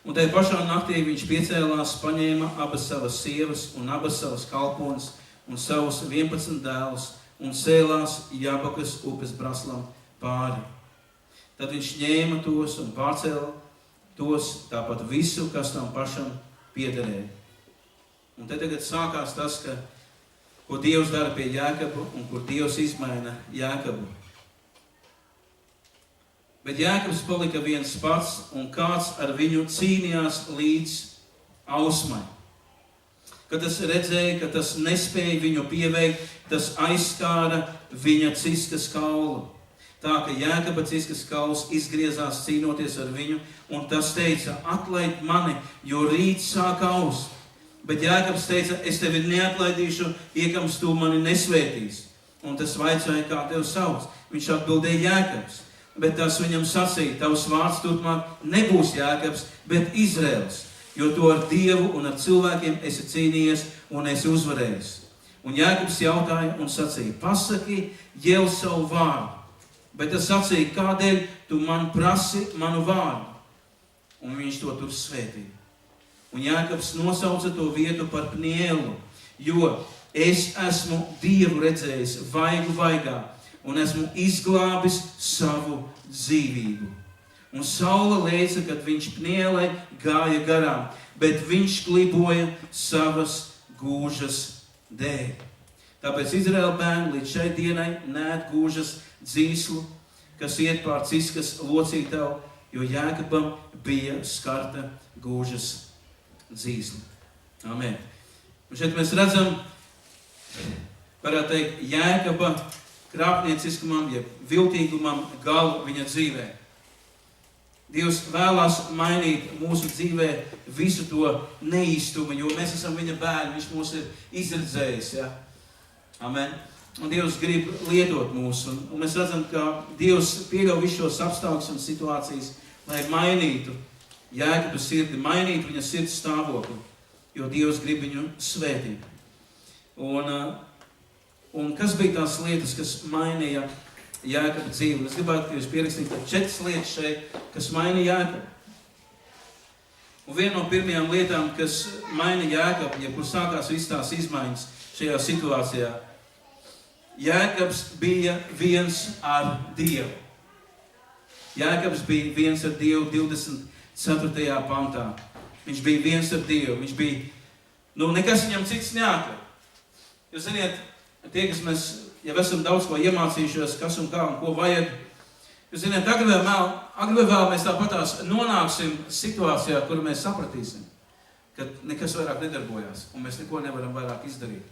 Un tajā pašā naktī viņš piecēlās, paņēma abas savas sievas un abas savas kalpones un savus 11 dēlus un sēlās Jabakas upes braslam pāri. Tad viņš ņēma tos un pārcēla tos tāpat visu, kas tam pašam piederēja. Un te tagad sākās tas, ko Dievs dara pie Jēkaba un kur Dievs izmaina Jēkabu. Bet Jēkabs palika viens pats, un kāds ar viņu cīnījās līdz ausmai. Kad tas redzēja, ka tas nespēja viņu pieveikt, tas aizskāra viņa ciskas kaulu. Tā, ka Jēkaba ciskas kauls izgriezās cīnoties ar viņu, un tas teica, atlaid mani, jo rīt sāk aust. Bet Jēkabs teica, es tevi neatlaidīšu, iekams tu mani nesvētīs. Un tas vaicāja, kā tev sauc. Viņš atbildēja Jēkabs. Bet tas viņam sacīja, tavs vārds turpmāk nebūs Jēkabs, bet Izraels, jo to ar Dievu un ar cilvēkiem esi cīnījies un esi uzvarējis. Un Jēkabs jautāja un sacīja, pasaki jau savu vārdu. Bet tas sacīja, kādēļ tu man prasi manu vārdu? Un viņš to tur svētīja. Un Jēkabs nosauca to vietu par Pnielu, jo es esmu Dievu redzējis vaigu vaigā, un esmu izglābis savu dzīvību. Un saule lēca, kad viņš Pnielai gāja garām, bet viņš kliboja savas gūžas dēļ. Tāpēc Izraēla bērni līdz šai dienai neēd gūžas dzīslu, kas iet pār ciskas locītavu, jo Jēkabam bija skarta gūžas dzīsla. Amen. Un šeit mēs redzam, varētu teikt, Jēkaba krāpnieciskumam, jeb viltīgumam galu viņa dzīvē. Dievs vēlās mainīt mūsu dzīvē visu to neīstumu, jo mēs esam viņa bērni, viņš mūs ir izredzējis. Ja? Amen. Un Dievs grib lietot mūs. Un mēs redzam, ka Dievs pieļauj visus šos apstākļus un situācijas, lai mainītu Jēkabu sirdi, mainītu viņa sirds stāvokli, jo Dievs grib viņu svētīt. Un kas bija tās lietas, kas mainīja Jēkaba dzīvi? Es gribētu, ka jūs pierakstītu 4 lietas šeit, kas mainīja Jēkabu. Un viena no pirmajām lietām, kas mainīja Jēkabu, ja kur sākās visas tās izmaiņas šajā situācijā, Jēkabs bija viens ar Dievu. Jēkabs bija viens ar Dievu 24. pantā. Viņš bija viens ar Dievu. Viņš bija, nekas viņam cits neatver. Jūs ziniet, tie, kas mēs jau esam daudz ko iemācījušies, kas un kā un ko vajag, jūs ziniet, agri vai vēl mēs tāpatās nonāksim situācijā, kur mēs sapratīsim, ka nekas vairāk nedarbojās un mēs neko nevaram vairāk izdarīt.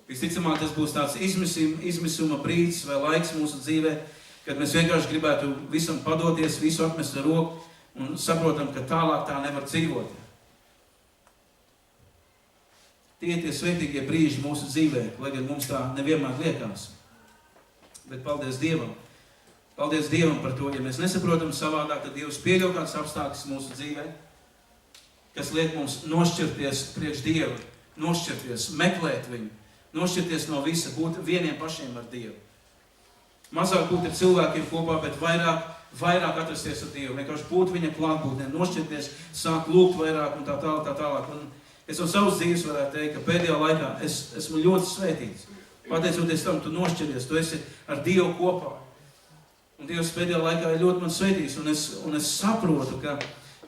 Visticamāk, tas būs tāds izmisuma brīdis vai laiks mūsu dzīvē, kad mēs vienkārši gribētu visam padoties, visu atmest ar roku un saprotam, ka tālāk tā nevar dzīvot. Tie ir tie svētīgie brīži mūsu dzīvē, lai gan mums tā nevienmēr liekas. Bet paldies Dievam. Paldies Dievam par to, ja mēs nesaprotam savādāk, tad Dievs pieļauj kāds apstākļus mūsu dzīvē, kas liek mums nošķirties priekš Dievu, nošķirties, meklēt viņu, nošķirties no visa, būt vieniem pašiem ar Dievu. Mazāk būt ar cilvēkiem kopā, bet vairāk atrasties ar Dievu, vienkārši būt viņa klātbūtnē, nošķirties, sākt lūgt vairāk un tā tālāk. Un es no savas dzīves varētu teikt, ka pēdējā laikā esmu ļoti svētīts. Pateicoties tam, tu nošķiries, tu esi ar Dievu kopā. Un Dievs pēdējā laikā ir ļoti man svētījis, un es saprotu, ka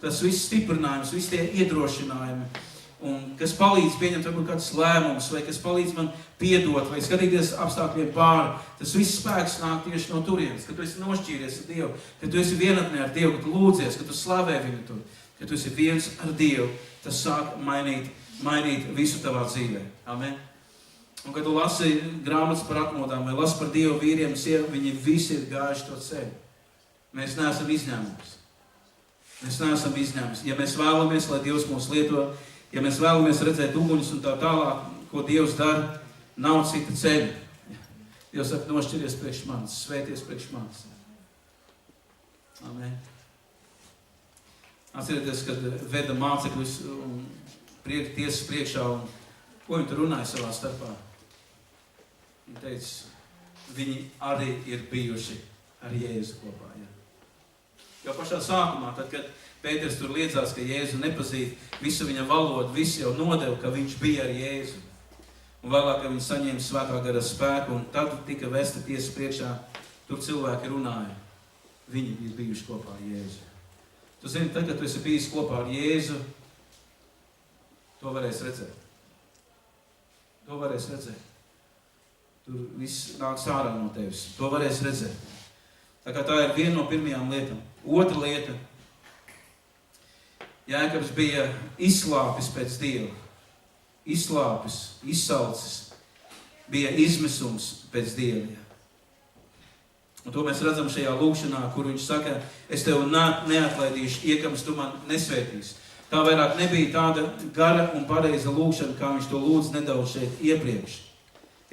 tas viss stiprinājums, visi tie iedrošinājumi, un kas palīdz pieņemt varbūt kādus lēmumus, vai kas palīdz man piedot, vai skatīties apstākļiem pāri, tas viss spēks nāk tieši no turienes, ka tu esi nošķīries ar Dievu, ka tu esi vienatnē ar Dievu, ka tu lūdzies, ka tu slavē viņu tur, ka tu esi viens ar Dievu. Tas sāk mainīt visu tavā dzīvē. Amen. Un, kad tu lasi grāmatas par atmodām vai lasi par Dievu vīriem, viņi visi ir gājuši to ceļu. Mēs neesam izņēmums. Mēs neesam izņēmums. Ja mēs vēlamies, lai Dievs mūs lieto, ja mēs vēlamies redzēt uguņus un tā tālāk, ko Dievs dara, nav cita ceļa. Dievs saka, nošķiries priekš manis, svēties priekš manis. Amen. Atcerieties, kad veda mācekļus un tiesas priekšā, un ko viņi tur runāja savā starpā? Viņi teica, viņi arī ir bijuši ar Jēzu kopā. Ja? Jo pašā sākumā, tad, kad Pēters tur liedzās, ka Jēzu nepazīst, visu viņa valodu, visi jau nodeva, ka viņš bija ar Jēzu. Un vēlāk, ka viņi saņēma svētā gara spēku, un tad tika vesta tiesas priekšā, tur cilvēki runāja. Viņi ir bijuši kopā ar Jēzu. Tu zini, tad, kad tu esi bijis kopā ar Jēzu, to varēs redzēt. To varēs redzēt. tur viss nāks ārā no tevis. To varēs redzēt. Tā kā tā ir viena no pirmajām lietām. Otra lieta. Jēkabs bija izslāpis pēc Dieva. Izslāpis, izsalcis. Bija izmisums pēc Dieva. Un to mēs redzam šajā lūkšanā, kur viņš saka, es tev neatlaidīšu, iekams tu man nesvētīsi. Tā vairāk nebija tāda gara un pareiza lūkšana, kā viņš to lūdz nedaudz šeit iepriekš.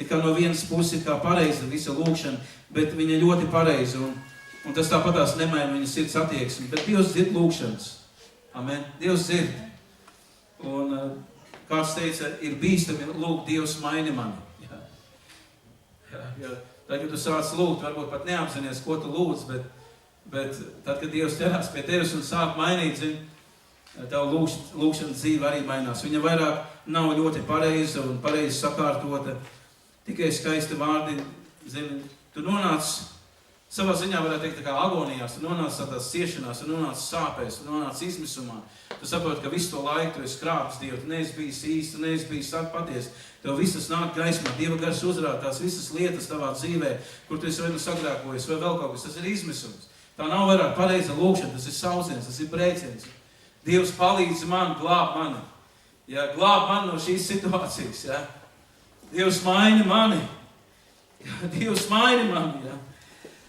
Ir kā no vienas puses ir kā pareiza visa lūkšana, bet viņa ļoti pareiza, un tas tāpatās nemaina viņa sirds attieksmi. Bet Dievs dzird lūkšanas. Amen. Dievs dzird. Un kāds teica, ir bīstami lūgt, Dievs maini mani. Jā. Tad, kad tu sāc lūgt, varbūt pat neapzinies, ko tu lūdz, bet tad, kad Dievs ķerās pie tevis un sāk mainīt, tev lūkšanas dzīve arī mainās. Viņa vairāk nav ļoti pareiza un pareizi sakārtota, tikai skaisti vārdi, tu nonāc savā ziņā, varētu teikt, tā kā agonijās, tu nonāc tādās ciešanās, tu nonāc sāpēs, tu nonāc izmisumā. Tu saproti, ka visu to laiku tu esi krāpis Dievu, tu neesi bijis īsti, tu neesi bijis patiesi. Tev visas nāk gaismā, Dieva gars uzrāda tās visas lietas tavā dzīvē, kur tu esi vai nu sagrēkojies, vai vēl kaut kas. Tas ir izmisums. Tā nav vairāk pareiza lūkšana, tas ir sauciens, tas ir brēciens. Dievs palīdz man, glāb mani. Ja, glāb mani no šīs situācijas. Ja. Dievs maini mani. Ja, Dievs maini mani. Ja.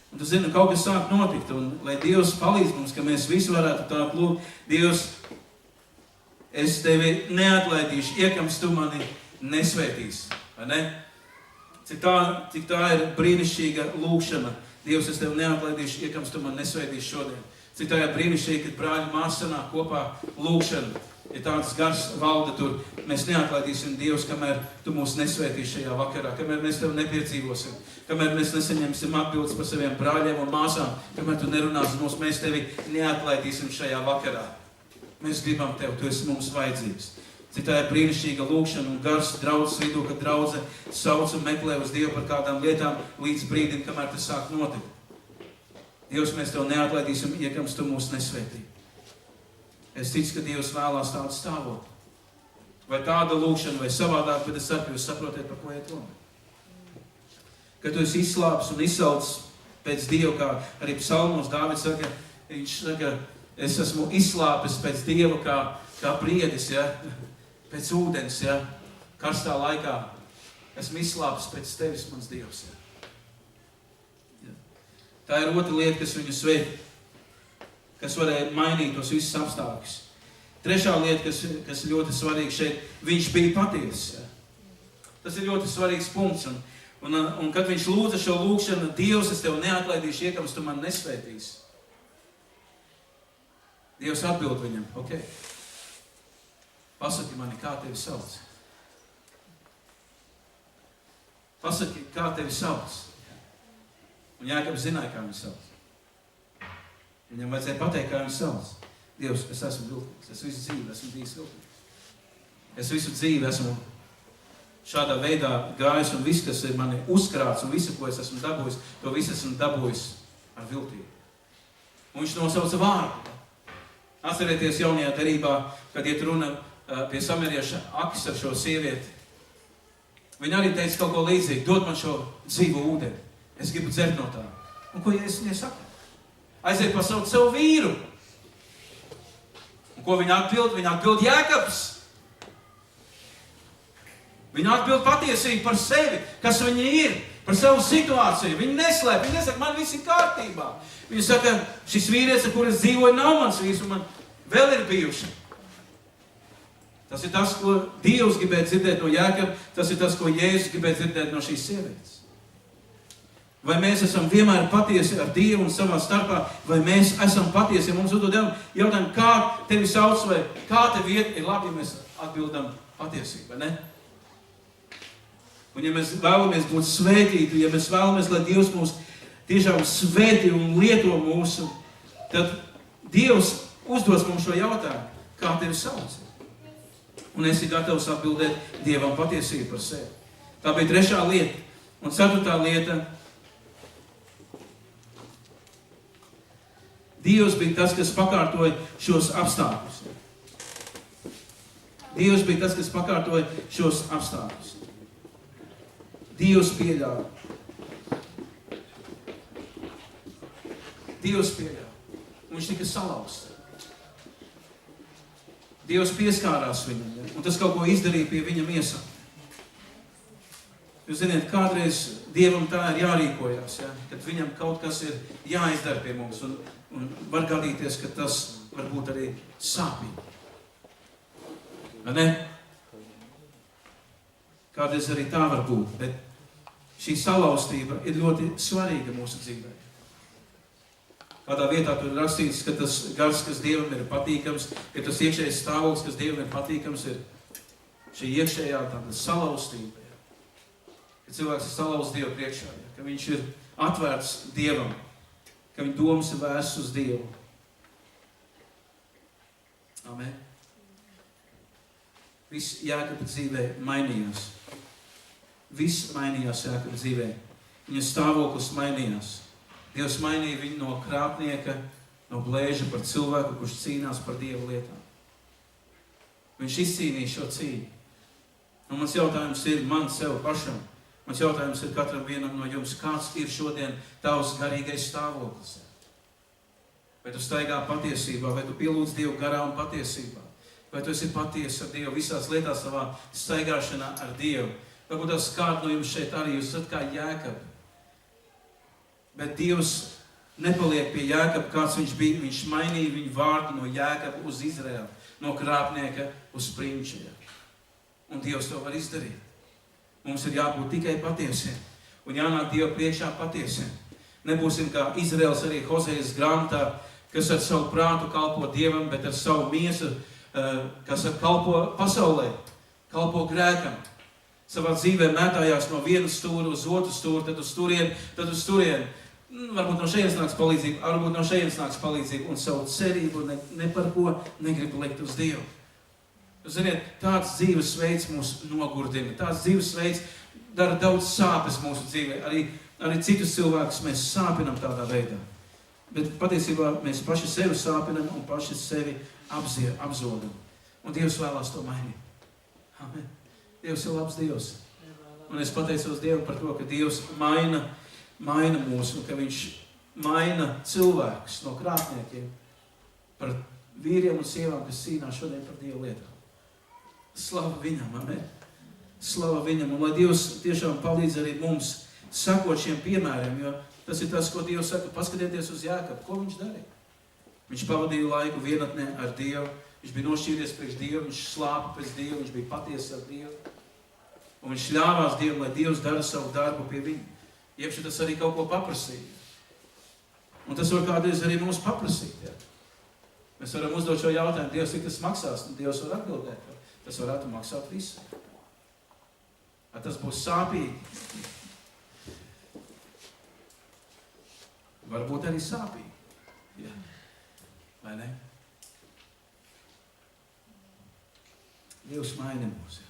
Un tu zini, kaut kas sāk notikt, un lai Dievs palīdz mums, ka mēs visi varētu tā lūgt, Dievs, es tevi neatlaidīšu, iekams tu mani nesvētīsi, vai ne? Cik tā ir brīnišķīga lūkšana. Dievs, es tevi neatlaidīšu, iekams tu mani nesvētīsi šodien. Cik tā ir brīnišķīgi, kad brāļi māsas sanāk kopā lūkšana. Ja tāds gars valda tur, mēs neatlaidīsim Dievs, kamēr tu mūs nesvētīsi šajā vakarā, kamēr mēs tev nepiedzīvosim, kamēr mēs nesaņemsim atbildes par saviem brāļiem un māsām, kamēr tu nerunāsi mums, mēs tevi neatlaidīsim šajā vakarā. Mēs gribam tev, tu esi mums vajadzīgs. Cik tā ir brīnišķīga lūkšana un gars draudzes vidū, kad draudze sauc un meklē uz Dievu par kādām lietām līdz brīdim, kamēr tas sāk notikt. Dievs, mēs tev neatlaidīsim, iekams tu mūs nesvētī. Es ticu, ka Dievs vēlās tādu stāvot. Vai tāda lūkšana, vai savādāk, bet es saku, ka jūs saprotiet, par ko iet runa. Kad tu esi izslāpis un izsalcis pēc Dieva, kā arī psalmos Dāvids saka, viņš saka, es esmu izslāpis pēc Dieva kā priedis, ja, pēc ūdens, ja, karstā laikā. Esmu izslāpis pēc tevis, mans Dievs. Ja. Tā ir otra lieta, kas viņu svētī, kas varēja mainīt tos visus apstākļus. Trešā lieta, kas ļoti svarīga šeit, viņš bija patiess. Ja. Tas ir ļoti svarīgs punkts. Un kad viņš lūdza šo lūkšanu, Dievs, es tev neatlaidīšu, iekams tu man nesvētīsi. Dievs atbild viņam, ok. Pasaki mani, kā tevi sauc. Pasaki, kā tevi sauc. Un Jēkabs zināja, kā viņu sauc. Viņam vajadzēja pateikt, kā viņu sauc. Dievs, es esmu viltīgs. Es visu dzīvi esmu bijis viltīgs. Es visu dzīvi esmu šādā veidā gājis, un viss, kas ir mani uzkrāts, un visu, ko es esmu dabūjis, to visu esmu dabūjis ar viltību. Un viņš nosauca vārdu. Atcerieties jaunajā derībā, kad iet runa pie samarieša Akis ar šo sievieti. Viņa arī teica kaut ko līdzīgi, dod man šo dzīvo ūdeni. Es gribu dzert no tā. Un ko Jēzus viņai saka? Aiziet pasaukt savu vīru. Un ko viņa atbild? Viņa atbild Jēkabs. Viņa atbild patiesību par sevi, kas viņa ir, par savu situāciju. Viņa neslēp, viņa nesaka, man viss ir kārtībā. Viņa saka, šis vīrietis, ar kur es dzīvoju, nav mans vīrs, un man vēl ir bijuši. Tas ir tas, ko Dievs gribēja dzirdēt no Jēkaba, tas ir tas, ko Jēzus gribēja dzirdēt no šīs sievietes. Vai mēs esam vienmēr patiesi ar Dievu un savā starpā, vai mēs esam patiesi, ja mums uzdod jautājumu, kā tevi sauc, vai kā tevi iet, ir labi, ja mēs atbildam patiesību, vai ne? Un ja mēs vēlamies būt svētīti, ja mēs vēlamies, lai Dievs mūs tiešām svētī un lieto mūsu, tad Dievs uzdos mums šo jautājumu, kā tevi sauc. Un esi gatavs atbildēt Dievam patiesību par sevi. Tā bija trešā lieta. Un ceturtā lieta, Dievs bija tas, kas pakārtoja šos apstākļus. Dievs bija tas, kas pakārtoja šos apstākļus. Dievs pieļauj. Dievs pieļauj. Un viņš tika salauzts. Dievs pieskārās viņam, ja? Un tas kaut ko izdarīja pie viņa miesām. Jūs ziniet, kādreiz Dievam tā ir jārīkojās, ja? Kad viņam kaut kas ir jāizdara pie mums, un var gadīties, ka tas varbūt arī sāpīgi. Vai ne? Kādreiz arī tā var būt, bet šī salauztība ir ļoti svarīga mūsu dzīvē. Kādā vietā tur ir rakstīts, ka tas gars, kas Dievam ir patīkams, ka tas iekšējais stāvoklis, kas Dievam ir patīkams, ir šī iekšējā tāda salauztība. Ja? Ka cilvēks ir salauzts Dievu priekšā, ja? Ka viņš ir atvērts Dievam, ka viņa domas ir vērstas uz Dievu. Amen. Viss Jākapa dzīvē mainījās. Viss mainījās Jākapa dzīvē. Viņa stāvoklis mainījās. Dievs mainīja viņu no krāpnieka, no blēža par cilvēku, kurš cīnās par Dievu lietām. Viņš izcīnīja šo cīņu. Un mans jautājums ir man sev pašam. Mans jautājums ir katram vienam no jums, kāds ir šodien tavs garīgais stāvoklis? Vai tu staigā patiesībā, vai tu pielūdz Dievu garā un patiesībā? Vai tu esi patiesa ar Dievu visās lietās savā staigāšanā ar Dievu? Varbūt tās kādu no jums šeit arī, jūs esat kā Jākapa. Bet Dievs nepaliek pie Jākapa, kāds viņš bija. Viņš mainīja viņu vārdu no Jākapa uz Izraēlu, no krāpnieka uz prinču. Un Dievs to var izdarīt. Mums ir jābūt tikai patiesiem. Un jānāk Dievu priekšā patiesiem. Nebūsim kā Izraels arī Hozejas grāmatā, kas ar savu prātu kalpo Dievam, bet ar savu miesu, kas kalpo pasaulē, kalpo grēkam. Savā dzīvē mētājās no vienas stūra uz otru stūru, tad uz turieni. Varbūt no šejienes nāks palīdzība, varbūt no šejienes nāks palīdzība, un savu cerību ne par ko negrib likt uz Dievu. Jūs ziniet, tāds dzīvesveids mūs nogurdina, tāds dzīvesveids dara daudz sāpes mūsu dzīvē. Arī citus cilvēkus mēs sāpinam tādā veidā. Bet patiesībā mēs paši sevi sāpinam un paši sevi apzodam. Un Dievs vēlās to mainīt. Amen. Dievs ir labs Dievs. Un es pateicos Dievam par to, ka Dievs maina mūs, un ka viņš maina cilvēkus no krāpniekiem par vīriem un sievām, kas cīnās šodien par Dievu lietām. Slava viņam, amen. Slava viņam, un lai Dievs tiešām palīdz arī mums sakot šiem piemēriem, jo tas ir tas, ko Dievs saka, paskatieties uz Jākapu, ko viņš darīja. Viņš pavadīja laiku vienatnē ar Dievu, viņš bija nošķīries priekš Dievu, viņš slāpa pēc Dievu, viņš bija patiesa ar Dievu. Un viņš ļāvās Dievam, lai Dievs dara savu darbu pie viņa. Iekšā tas arī kaut ko paprasīja. Un tas var kādreiz arī mums paprasīt. Ja? Mēs varam uzdot šo jautājumu, Dievs, cik tas maksās? Un Dievs var atbildēt, ka tas varētu maksāt visu. Vai tas būs sāpīgi? Varbūt arī sāpīgi. Ja? Vai ne? Dievs maina mūs.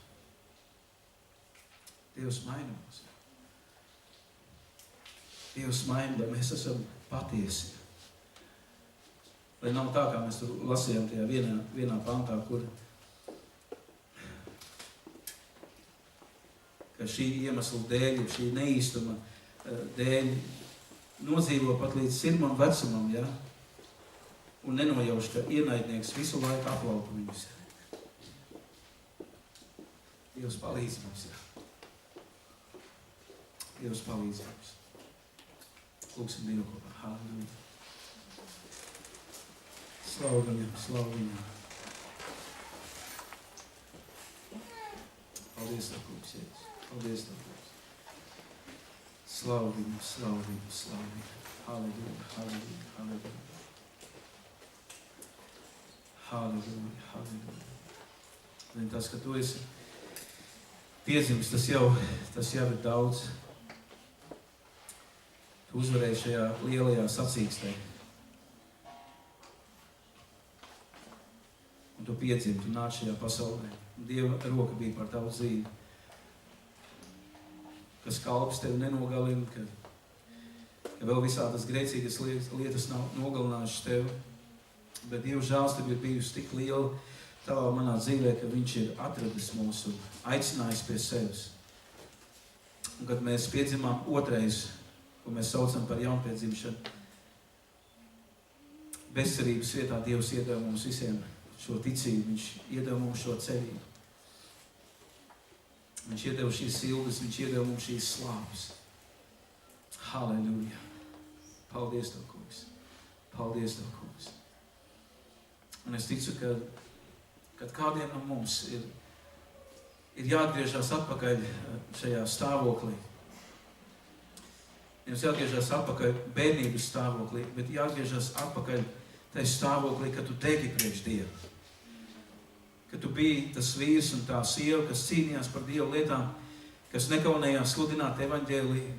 Dievs maina mūs. Dievs maina, lai mēs esam patiesi. Lai nav tā, kā mēs tur lasījām tajā vienā pantā, kur ka šī iemesla dēļ, šī neīstuma dēļ nodzīvo pat līdz sirmam vecumam, ja? Un nenojauš, ka ienaidnieks visu laiku aplaupa viņus. Dievs palīdz mums, ja? Dievs palīdz mums. Lūksim Dievu kopā. Halleluja. Slavu viņam, slavu viņam. Paldies, Tev, kungs, Jēzus. Paldies, Tev, kungs. Slavu viņam, slavu viņam, slavu viņam. Halleluja, halleluja, halleluja. Halleluja, halleluja. Un tas, ka Tu esi piedzimis, tas jau ir daudz. Tu uzvarēji šajā lielajā sacīkstē. Un Tu piedzimi, Tu nāc šajā pasaulē. Dieva roka bija par tavu dzīvi. Kas kalps tevi nenogalina, ka vēl visādas grēcīgas lietas nav nogalinājušas tevi. Bet Dieva žēlstība ir bijusi tik liela tavā manā dzīvē, ka Viņš ir atradis mūs un aicinājis pie sevis. Un kad mēs piedzimām otrais, ko mēs saucam par jaunpiedzimšanu, bezcerības vietā Dievs iedeva mums visiem šo ticību, viņš iedeva mums šo cerību. Viņš iedeva šīs ilgas, viņš iedeva mums šīs slāpes. Halleluja! Paldies Tev, kungs! Paldies Tev, kungs! Un es ticu, kad kādiem no mums ir jāatgriežas atpakaļ šajā stāvoklī. Jums jāatgriežas atpakaļ bērnības stāvoklī, bet jāatgriežas atpakaļ tajā stāvoklī, kad tu degi priekš Dievu. Kad tu biji tas vīrs un tā sieva, kas cīnījās par Dievu lietām, kas nekaunējās sludināt evaņģēliju,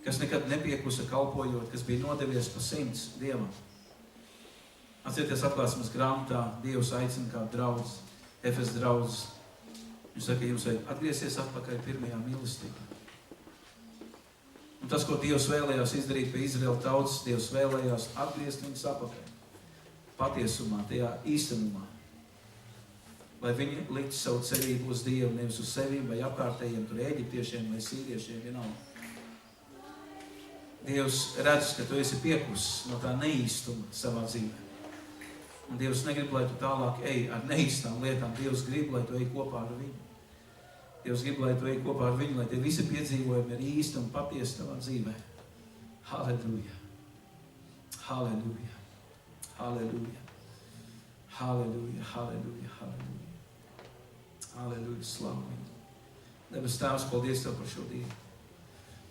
kas nekad nepiekusa kalpojot, kas bija nodevies pa 100 Dievam. Atcerieties atklāsmes grāmatā, Dievs aicina kā draudz, Efes draudz. Viņš saka, jums vajag atgriezties atpakaļ pirmajā mīlestībā. Un tas, ko Dievs vēlējās izdarīt pie Izraēla tautas, Dievs vēlējās atgriezt viņus atpakaļ. Patiesumā, tajā īstenumā. Lai viņi liktu savu cerību uz Dievu, nevis uz sevīm vai apkārtējiem, tur eģiptiešiem vai sīriešiem, vienalga. Dievs redz, ka tu esi piekusis no tā neīstuma savā dzīvē. Un Dievs negrib, lai tu tālāk ej ar neīstām lietām. Dievs grib, lai tu ej kopā ar viņu. Dievs grib, lai tu ej kopā ar viņu, lai tie visi piedzīvojumi ir īsti un patiesi tavā dzīvē. Halleluja! Halleluja! Halleluja! Halleluja! Halleluja! Halleluja! Halleluja! Slavu viņu! Debes Tēvs, paldies Tev par šo dienu.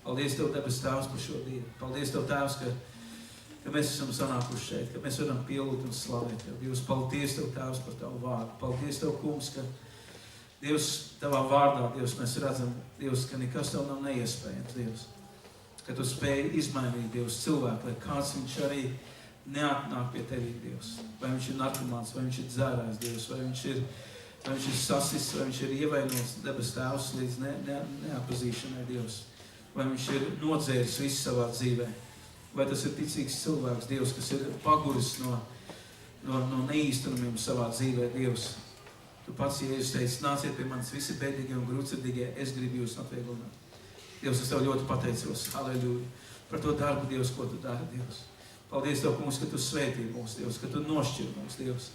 Paldies Tev, debes Tēvs, par šo dienu. Paldies Tev, Tēvs, ka mēs esam sanākuši šeit, ka mēs varam pielūt un slavēt Tev. Dievs, paldies Tev, Tēvs, par Tavu vārdu. Paldies Tev, kungs, ka Dievs, Tavā vārdā, Dievs, mēs redzam, Dievs, ka nekas Tev nav neiespējams, Dievs. Ka Tu spēji izmainīt, Dievs, cilvēku, lai kāds viņš arī neatnāk pie Tevī, Dievs. Vai viņš ir narkomāns, vai viņš ir dzērājs, Dievs, vai viņš ir sasists, vai viņš ir ievainots, debes Tēvs, līdz neatpazīšanai, Dievs. Vai viņš ir nodzēris visu savā dzīvē. Vai tas ir ticīgs cilvēks, Dievs, kas ir paguris no neīstenumiem savā dzīvē, Dievs. Tu pats, Jēzus, teici, nāciet pie manis visi bēdīgie un grūtsirdīgie, es gribu jūs atvieglināt. Dievs, es Tev ļoti pateicos, halleluja, par to darbu, Dievs, ko Tu dari, Dievs. Paldies Tev, kungs, ka Tu svētī mūs, Dievs, ka Tu nošķir mūs, Dievs.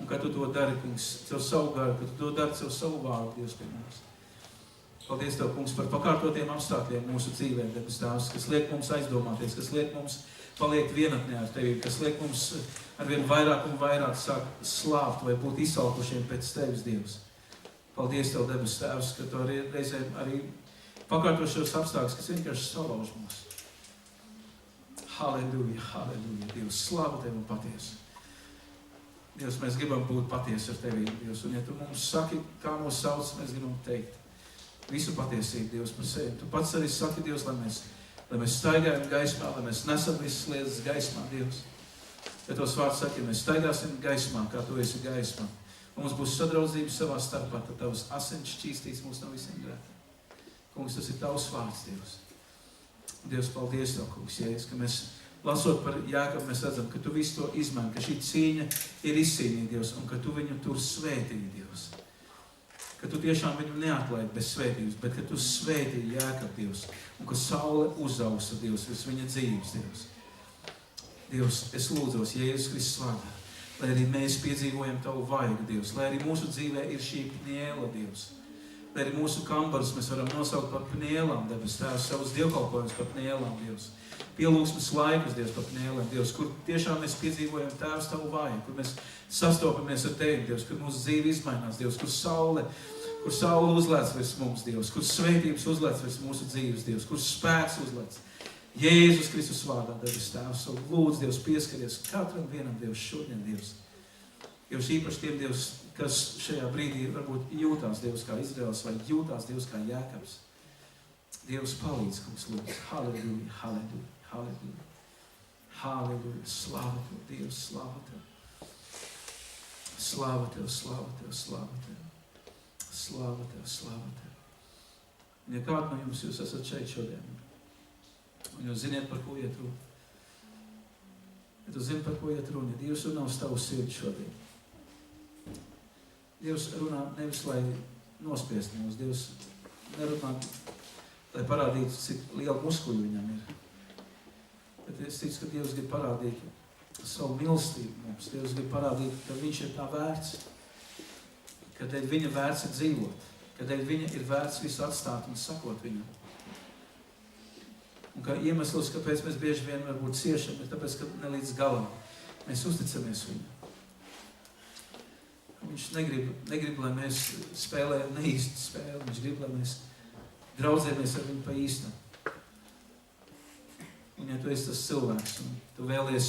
Un ka Tu to dari, kungs, caur savu garu, ka Tu to dari caur savu vārdu, Dievs, pie mums. Paldies Tev, kungs, par pakārtotiem apstākļiem mūsu dzīvēm, debes Tēvs, kas liek mums aizdomāties, kas liek mums paliekt vienatnē ar Tevi, kas liek mums arvien vairāk un vairāk sāk slāpt vai būt izsalkušiem pēc Tevis, Dievs. Paldies Tev, debes Tēvs, ka Tu reizēm arī pakārto šos apstākļus, kas vienkārši salauž mūs. Halleluja, halleluja, Dievs, slāva Tev un patiesi. Dievs, mēs gribam būt patiesi ar Tevi, Dievs, un ja Tu mums saki, kā mūs sauc, mēs gribam teikt visu patiesību, Dievs, par sevi. Tu pats arī saki, Dievs, lai mēs staigājam gaismā, lai mēs nesam visas lietas gaismā, Dievs. Ja tos vārds saka, ja mēs staigāsim gaismā, kā Tu esi gaismā, un mums būs sadraudzība savā starpā, tad Tavs asins šķīstīs mūs no visiem grēkiem. Kungs, tas ir Tavs vārds, Dievs. Dievs, paldies Tev, kungs, Jēzus, ka mēs lasot par Jākabu, mēs redzam, ka Tu visu to izmaini, ka šī cīņa ir izcīnīta, Dievs, un ka Tu viņu tur svētī, Dievs. Ka Tu tiešām viņu neatlaidi bez svētības, bet ka Tu svētī Jākabu, Dievs, un ka saule uzausa, Dievs, virs viņa dzīves, Dievs. Dievs, es lūdzos Jēzus Kristus vārdā, lai arī mēs piedzīvojam Tavu vaigu, Dievs, lai arī mūsu dzīvē ir šī pniela, Dievs, lai arī mūsu kambarus mēs varam nosaukt par pnielām, debes Tēvs, savus dievkalpojumus par pnielām, Dievs. Pielūgsmes laikus, Dievs, par pnielām, Dievs, kur tiešām mēs piedzīvojam Tēvs Tavu vaigu, kur mēs sastopamies ar Tevi, Dievs, kur mūsu dzīve izmainās, Dievs, kur saule uzlēc virs mums, Dievs, kur svētības uzlēc virs mūsu dzīves, Dievs, kur spēks uzlēc. Jēzus Kristus vārdā, debes Tēvs, lūdzu, Dievs, pieskaries katram vienam, Dievs, šodien, Dievs. Dievs, īpaši tiem, Dievs, kas šajā brīdī varbūt jūtās, Dievs, kā Izraels, vai jūtās, Dievs, kā Jākabs. Dievs, palīdz, kungs, lūdzu. Halleluja, halleluja, halleluja. Halleluja, slāva Tev, Dievs, slāva Tev. Slāva Tev, slāva Tev, slāva Tev. Slāva Tev, slāva Tev. Un ja kādu no jums jūs esat šeit šodien, un jūs ziniet, par ko iet runa. Ja tu zini, par ko iet runa, ja Dievs runā uz tavu sirdi šodien. Dievs runā nevis, lai nospiest mūs. Dievs nerunā, lai parādītu, cik liela muskuļu viņam ir. Bet es ticu, ka Dievs grib parādīt savu mīlestību mums. Dievs grib parādīt, ka viņš ir tā vērts, ka dēļ viņa vērts ir dzīvot, ka dēļ viņa ir vērts visu atstāt un sakot viņam. Un ka iemesls, kāpēc mēs bieži vien varbūt ciešam, ir tāpēc, ka ne līdz galam mēs uzticamies viņam. Viņš negrib, lai mēs spēlējam neīstu spēli. Viņš grib, lai mēs draudzējamies ar viņu pa īstam. Un ja tu esi tas cilvēks un tu vēlies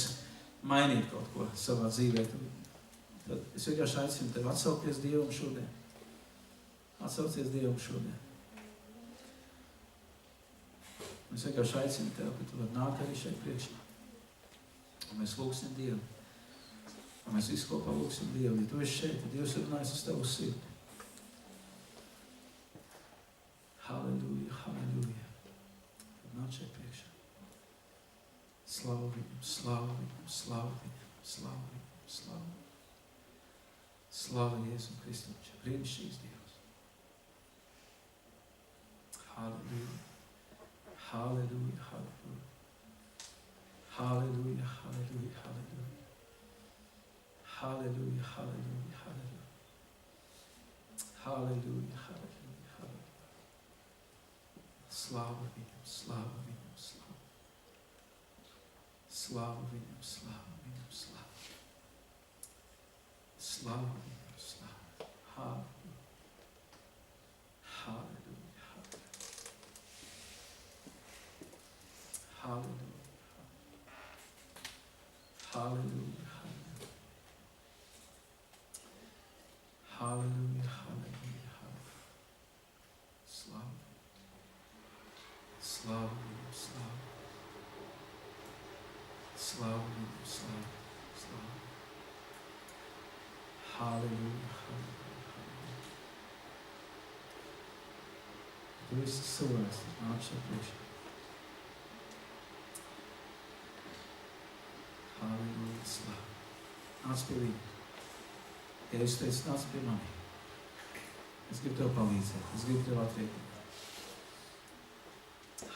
mainīt kaut ko savā dzīvē, tad es vienkārši aicinu tevi atsaukties Dievam šodien. Atsaucies Dievam šodien. Un es vienkārši aicinu tevi, ka tu vari nākt arī šeit priekšā. Un mēs lūksim Dievu. Un mēs visu kopā lūksim Dievu. Ja tu esi šeit, tad Dievs ir runājis uz tavu sirdi. Halleluja, halleluja. Nāc šeit priekšā. Slavu viņam, slavu viņam, slavu viņam, slavu viņam, slavu viņam. Slavu Jēzum Kristum, brīnišķīgs Dievs. Halleluja, halleluja, halleluja. Halleluja, halleluja, halleluja. Halleluja, halleluja, halleluja. Halleluja, halleluja, halleluja. Slavu viņam, slavu viņam, slavu. Slavu viņam, slavu viņam, slavu. Slavu viņam, slavu. Halleluja. Halleluja, halleluja. Halleluja. Halleluja, halleluja. Halleluja, halleluja, halleluja. Slavu. Slavu viņam, slavu. Slavu viņam, slavu, slavu. Halleluja, halleluja, halleluja. Tu esi cilvēks, tas nāk šeit priekšā. Halleluja, slavu. Nāc pie viņa. Ja es teicu, nāc pie mani. Es gribu tev palīdzēt, es gribu tev atvieglot.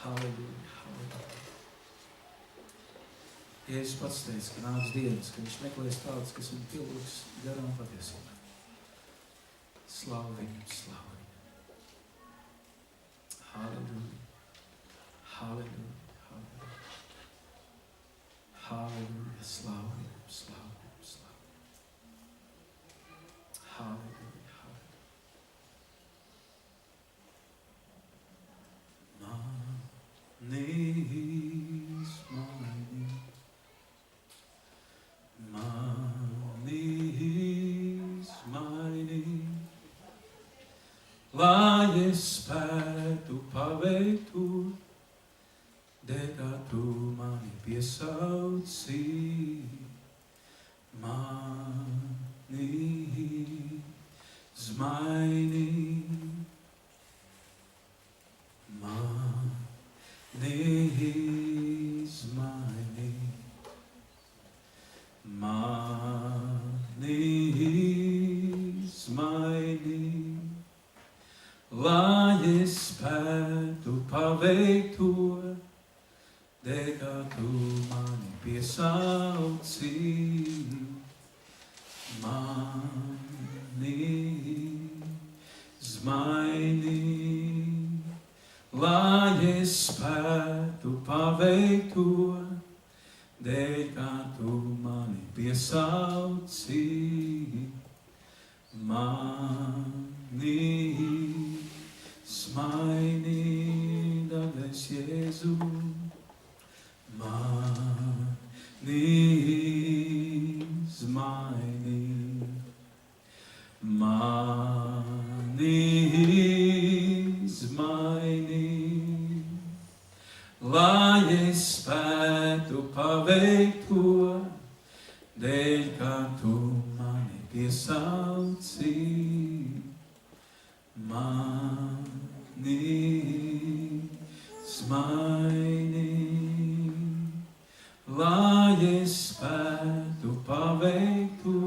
Halleluja, halleluja. Jēzus pats teica, ka nāks dienas, ka viņš meklēs tādus, kas viņu pilnīgs garām patiesībā. Slavu viņam, slavu viņam. Halleluja, halleluja, halleluja. Halleluja, slavu viņam, slavu viņam, slavu viņam. Halleluja, halleluja. Manis, manis. Manis, manis, lai es spētu paveikt to, dēļ kā tu mani piesauci. Manis, manis, manis, manis. Manis, manis, lai es spētu paveikt to, dēļ kā tu mani piesauci. Manis, manis, lai es spētu paveikt to, dēļ kā tu mani piesauci. Manis, manis, dārgais Jēzu. Manis, manis, manis, manis, lai es spētu paveikt to, dēļ kā tu mani piesauci. Manis, manis, lai es spētu paveikt to,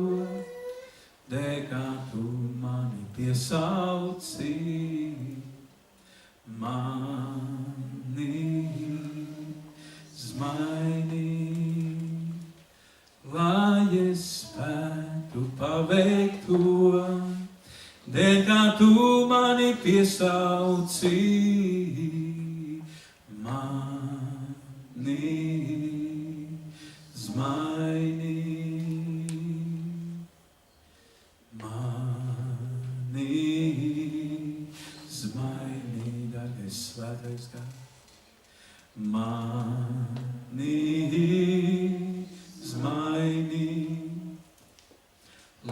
dēļ kā tu mani piesauci. Manis, paveikto, dēļ kā tu mani piesauci, mani zmaini. Svētais gars, mani zmaini,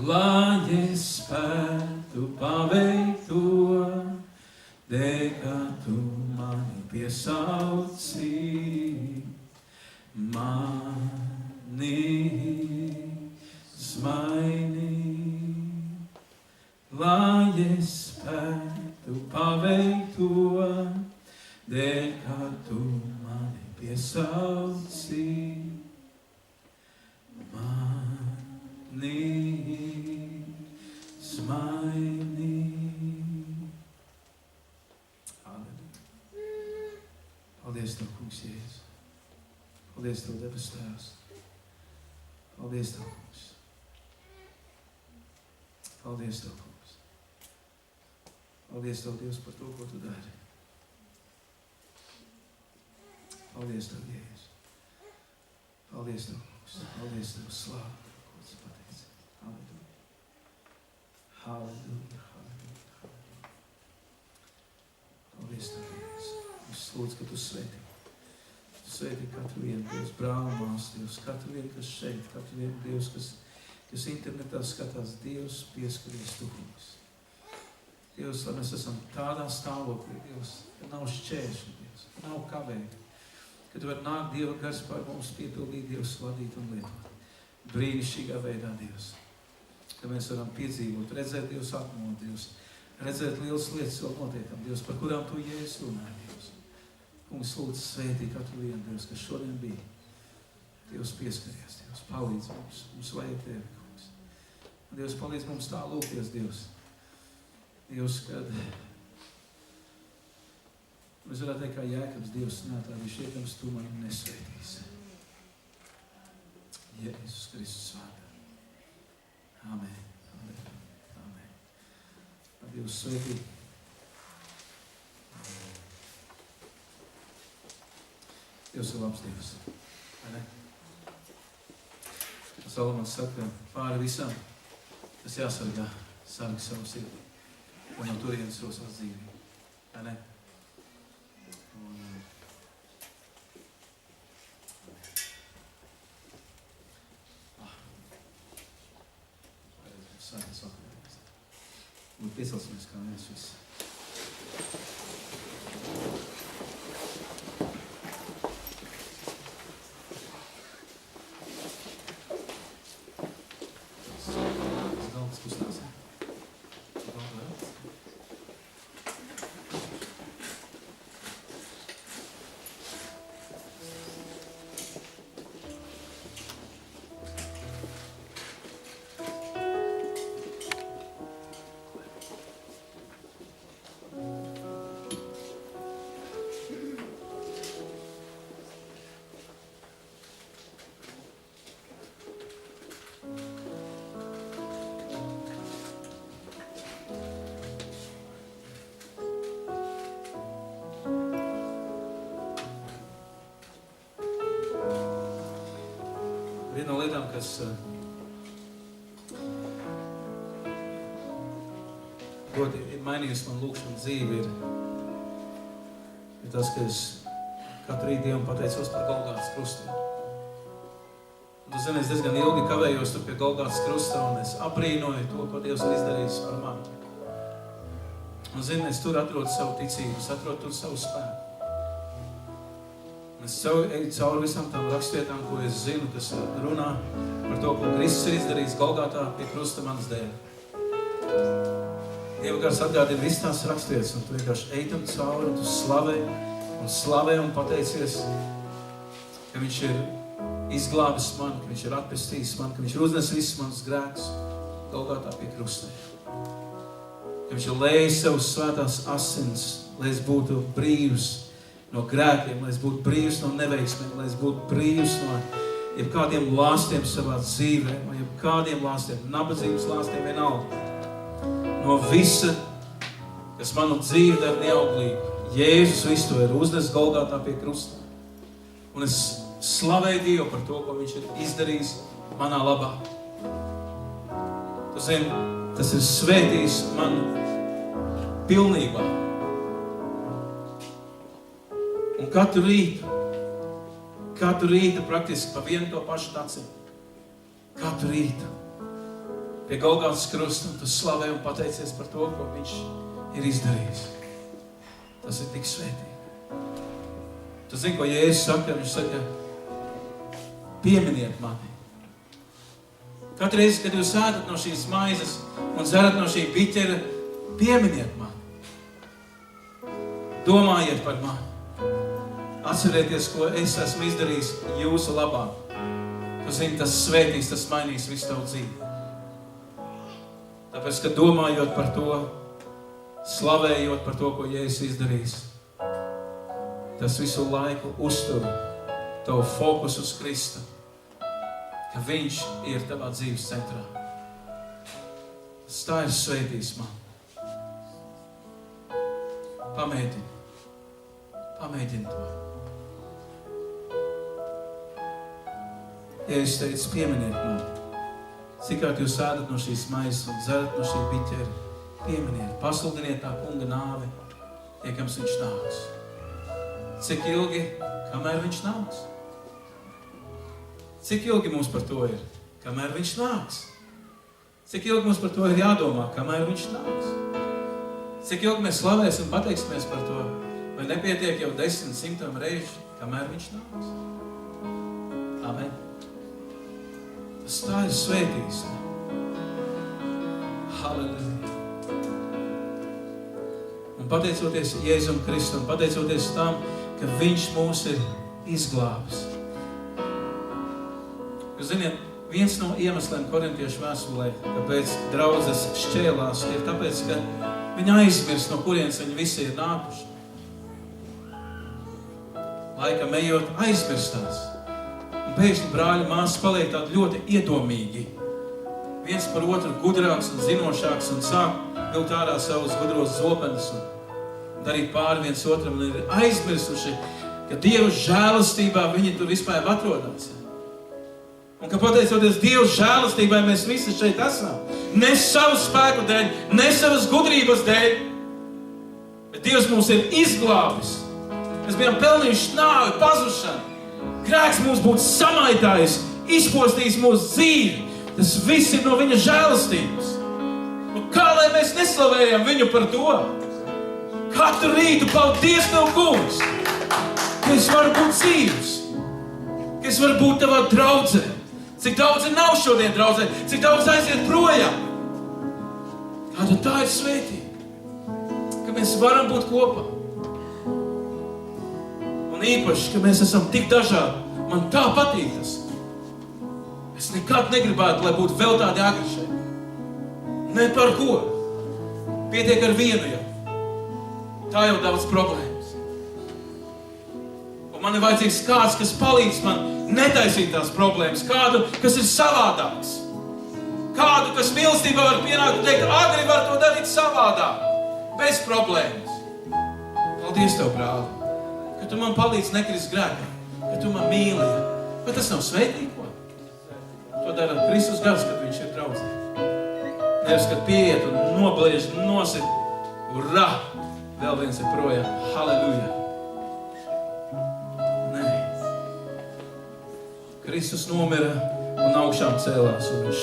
lai es spētu paveikt to, dēļ kā tu mani piesauci, mani zmaini, lai es spētu paveikt to, dēļ kā tu mani piesauci, mani zmaini. Paldies Tev, Kungs, Jēzus. Paldies Tev, debes Tēvs. Paldies Tev, Kungs. Paldies Tev, Kungs. Paldies Tev, Dievs, par to, ko Tu dari. Paldies Tev, Jēzus. Paldies Tev, Kungs. Paldies Tev, slāvu, ko Tu pateici. Halleluja. Halleluja, halleluja, halleluja. Paldies Tev, Jēzus. Es lūdzu, ka Tu svētī. Tu svētī katru vienu, Dievs, brāli, māsu, Dievs, katru vienu, kas šeit, katru vienu, Dievs, kas internetā skatās, Dievs, pieskaries Tu, Kungs. Dievs, lai mēs esam tādā stāvoklī, Dievs, ka nav šķēršļi, Dievs, ka nav kavēti. Kad var nākt Dieva gars par mums piepildīt, Dievs, vadīt un lietot. Brīnišķīgā veidā, Dievs. Ka mēs varam piedzīvot, redzēt Dievs atmod, Dievs. Redzēt lielas lietas vēl notiekam, Dievs, par kurām Tu, Jēzus, runāji, Dievs. Kungs, lūdzu, svētī katru vienu, Dievs, kas šodien bija. Dievs, pieskaries, Dievs, palīdz mums vajag Tevi, Kungs. Un Dievs, palīdz mums tā lūgties, Dievs. Dievs, kad mēs varētu teikt, kā Jēkabs, Dievs, nātā, viņš iekams, Tu mani nesvētīsi. Jēzus Kristus vārdā. Amen. Amen. Amen. Dievs svētī. Dievs ir labs Dievs. Vai ne? Salomons saka, pāri visam, tas jāsargā, sargi savu sirdī. Un no turienes rosās dzīvību. Vai ne? Un piecelsimies kā mēs visi. Galvas kustās. Viena no lietām, kas ļoti ir mainījusi man lūkšanu dzīvi, ir tas, ka es katru rītu Dievam pateicos par Golgātas krustu. Un tu zini, es diezgan ilgi kavējos tur pie Golgātas krusta, un es aprīnoju to, ko Dievs ir izdarījis par mani. Un zini, es tur atrodu savu ticību, es atrodu tur savu spēku. Es eju cauri visām tām rakstvietām, ko es zinu, kas runā par to, ko Kristus ir izdarījis Golgātā pie krusta manas dēļ. Dieva gars atgādina visas tās rakstvietas, un tu vienkārši ej tam cauri, un tu slavē un pateicies, ka viņš ir izglābis mani, ka viņš ir atpestījis mani, ka viņš ir uznes visus manus grēkus Golgātā pie krusta. Ka viņš ir lējis savus svētās asins, lai es būtu brīvs no grēkiem, lai es būtu brīvs no neveiksmēm, lai es būtu brīvs no jebkādiem lāstiem savā dzīvē, vai jebkādiem lāstiem, nabadzības lāstiem vienalga. No visa, kas manu dzīvi dara neauglīgu. Jēzus visu to ir uzdevis Golgātā pie krusta. Un es slavēju Dievu par to, ko viņš ir izdarījis manā labā. Tu zini, tas ir svētījis man pilnībā. Un katru rītu praktiski pa vienu to pašu taciņu. Katru rītu pie Golgātas krusta, un tu slavē un pateicies par to, ko viņš ir izdarījis. Tas ir tik svētīgi. Tu zini, ko Jēzus saka? Viņš saka, pieminiet mani. Katru reizi, kad jūs ēdat no šīs maizes un dzerat no šī biķera, pieminiet mani. Domājiet par mani. Atcerieties, ko es esmu izdarījis jūsu labā. Tu zini, tas svētīs, tas mainīs visu tavu dzīvi. Tāpēc, ka domājot par to, slavējot par to, ko Jēzus izdarījis, tas visu laiku uztur tavu fokusu uz Kristu, ka viņš ir tavā dzīves centrā. Tas tā ir svētījis man. Pamēģini to. Ja es teicu, pieminiet man, cikāt jūs ēdat no šīs maizes un dzerat no šī biķera, pieminiet, pasludiniet tā kunga nāvi, iekams viņš nāks. Cik ilgi, kamēr viņš nāks? Cik ilgi mums par to ir? Kamēr viņš nāks. Cik ilgi mums par to ir jādomā? Kamēr viņš nāks. Cik ilgi mēs slavēsim un pateiksimies par to? Vai nepietiek jau 10, 100 reizi, kamēr viņš nāks? Amen. Tas tā ir svētījis. Halleluja. Un pateicoties Jēzum Kristum, pateicoties tam, ka viņš mūs ir izglābis. Jūs ziniet, viens no iemesliem korintiešu vēstulē, kāpēc draudzes šķēlās, ir tāpēc, ka viņi aizmirst, no kurienes viņi visi ir nākuši. Laikam ejot aizmirstās. Un pēkšņi brāļi māsas paliek tādi ļoti iedomīgi. Viens par otru gudrāks un zinošāks un sāk vilkt ārā savus gudros zopenus un darīt pāri viens otram un ir aizmirsuši, ka Dieva žēlastībā viņi tur vispār atrodās. Un ka pateicoties Dieva žēlastībai mēs visi šeit esam. Ne savu spēku dēļ, ne savas gudrības dēļ, bet Dievs mūs ir izglābis. Mēs bijām pelnījuši nāvi, pazušanu. Grēks mūs būtu samaitājis, izpostījis mūsu dzīvi. Tas viss ir no viņa žēlastības. Un kā lai mēs neslavējam viņu par to? Katru rītu paldies Tev, Kungs, ka es varu būt dzīvs, ka es varu būt Tavā draudzē. Cik daudzi nav šodien draudzē, cik daudz aiziet projām. Kāda tā ir svētība, ka mēs varam būt kopā. Un īpaši, ka mēs esam tik dažādi. Man tā patīk tas. Es nekad negribētu, lai būtu vēl tādi agri šeit. Ne par ko. Pietiek ar vienu jau. Tā jau daudz problēmas. Un man ir vajadzīgs kāds, kas palīdz man netaisīt tās problēmas. Kādu, kas ir savādāks. Kādu, kas mīlestībā var pienākt un teikt, agri var to darīt savādāk. Bez problēmas. Paldies Tev, brāli. Ka Tu man palīdz nekrist grēkā, ka Tu man mīli. Bet tas nav svētīgi, ko? To dara Kristus gars, kad viņš ir draudzē. Nevis, kad pieiet un nobliež, nosit. Urā! Vēl viens ir projām. Halleluja! Nē. Kristus nomira un augšām cēlās. Un viņš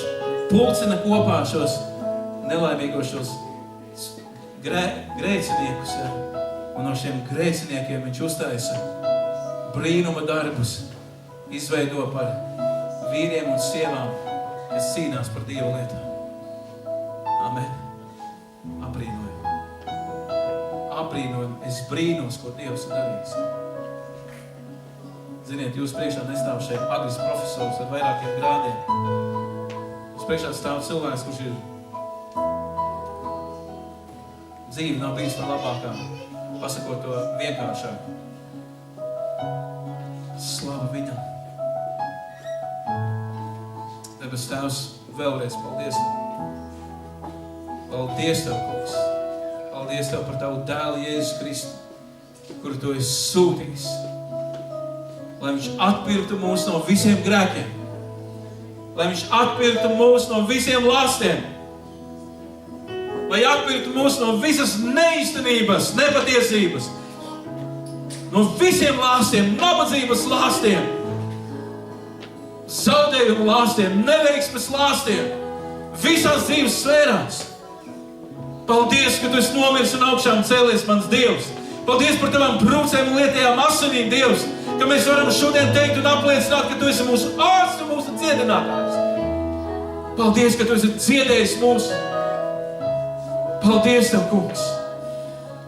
pulcina kopā šos nelaimīgos, šos grēciniekus. Ja? Un no šiem grēciniekiem viņš uztaisa brīnuma darbus, izveido par vīriem un sievām, kas cīnās par Dieva lietām. Amen. Aprīnojam. Es brīnos, ko Dievs ir darījis. Ziniet, jūs priekšā nestāv šeit agris profesors ar vairākiem grādiem. Jūs priekšā stāv cilvēks, kurš ir dzīve nav bijis tā labākā. Pasakot to vienkāršāk. Slava viņam. debes Tēvs, vēlreiz paldies. Paldies Tev, kungs. Paldies Tev par Tavu dēlu Jēzus Kristu, kuru Tu esi sūtījis, lai viņš atpirktu mūs no visiem grēkiem, lai viņš atpirktu mūs no visiem lastiem, lai atpirktu mūs no visas neīstenības, nepatiesības, no visiem lastiem, nabadzības lastiem, zaudējumu lastiem, neveiksmes lastiem, visās dzīves sfērās. Paldies, ka Tu esi nomiris un augšām cēlies, mans Dievs. Paldies par Tavām brūcēm un lietajām asinīm, Dievs, ka mēs varam šodien teikt un apliecināt, ka Tu esi mūsu ārsts un mūsu dziedinātājs. Paldies, ka Tu esi dziedējis mūs. Paldies Tev, kungs.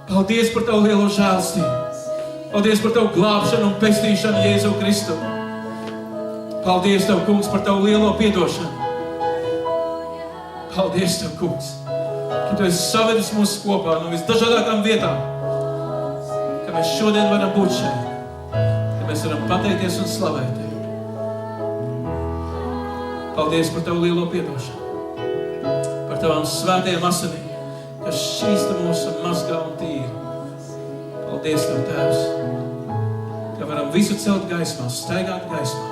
Paldies par Tavu lielo žēlstību. Paldies par Tavu glābšanu un pestīšanu Jēzu Kristu. Paldies Tev, kungs, par Tavu lielo piedošanu. Paldies Tev, kungs, ka Tu esi savedis mūs kopā no visdažādākām vietām, ka mēs šodien varam būt šeit, ka mēs varam pateikties un slavēt Tevi. Paldies par Tavu lielo piedošanu, par Tavām svētajām asinīm, kas šķīsta mūs un mazgā un tīra. Paldies Tev, Tēvs, ka varam visu celt gaismā, staigāt gaismā,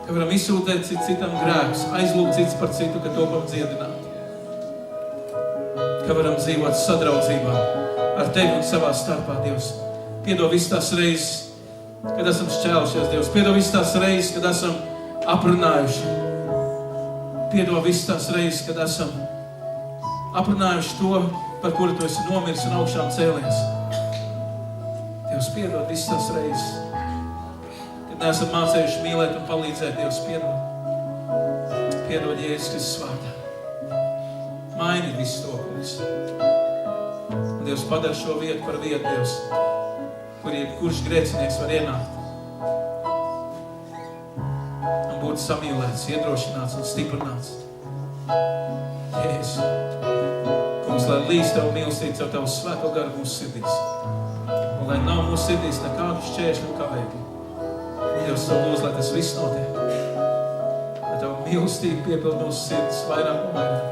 ka varam izsūtēt citam grēkus, aizlūgt cits par citu, ka topam dziedināt. Ka varam dzīvot sadraudzībā ar Tevi un savā starpā, Dievs. Piedod visas tās reizes, kad esam šķēlušies, Dievs. Piedod visas tās reizes, kad esam aprunājuši. Piedod visas tās reizes, kad esam aprunājuši to, par kuru Tu esi nomiris un augšām cēlies. Dievs, piedod visas tās reizes, kad neesam mācējuši mīlēt un palīdzēt, Dievs, piedod. Piedod Jēzus Kristus vārdā. Maini visu to, kungs. Un Dievs, padara šo vietu par vietu, Dievs, kur jebkurš grēcinieks var ienākt un būt samīlēts, iedrošināts un stiprināts. Jēzus, kungs, lai līdz Tavu mīlestību ar Tavu svēto garu mūsu sirdīs. Un lai nav mūsu sirdīs nekādu šķēršļu un kavēkļu. Dievs, Tavu lūdzu, lai tas viss notiek. Lai Tavu mīlestību piepild mūsu sirdis vairāk un vairāk.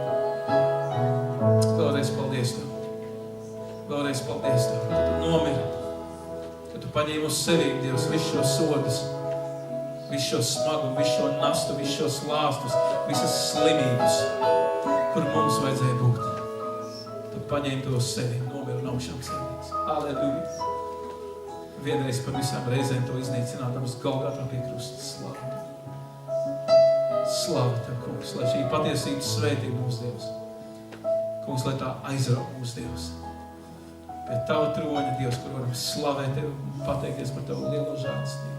Vēlreiz paldies Tev. Vēlreiz paldies Tev, ka Tu nomiri, ka Tu paņēmi uz sevī, Dievs, visus šos sodus, visu šo smagumu, visu šo nastu, visus šos lāstus, visas slimības, kur mums vajadzēja būt. Tu paņēmi to uz sevī, nomiri un augšām cēlies. Aleluja! Vienreiz par visām reizēm to iznīcinādams Golgātā pie krusta. Slava! Slava Tev, kungs, lai šī patiesība svētī mūsu Dievs. Kungs, lai tā aizrauk mūsu Dievs. Pie Tava troņa, Dievs, kur varam slavēt Tevi un pateikties par Tavu lielo žēlstību.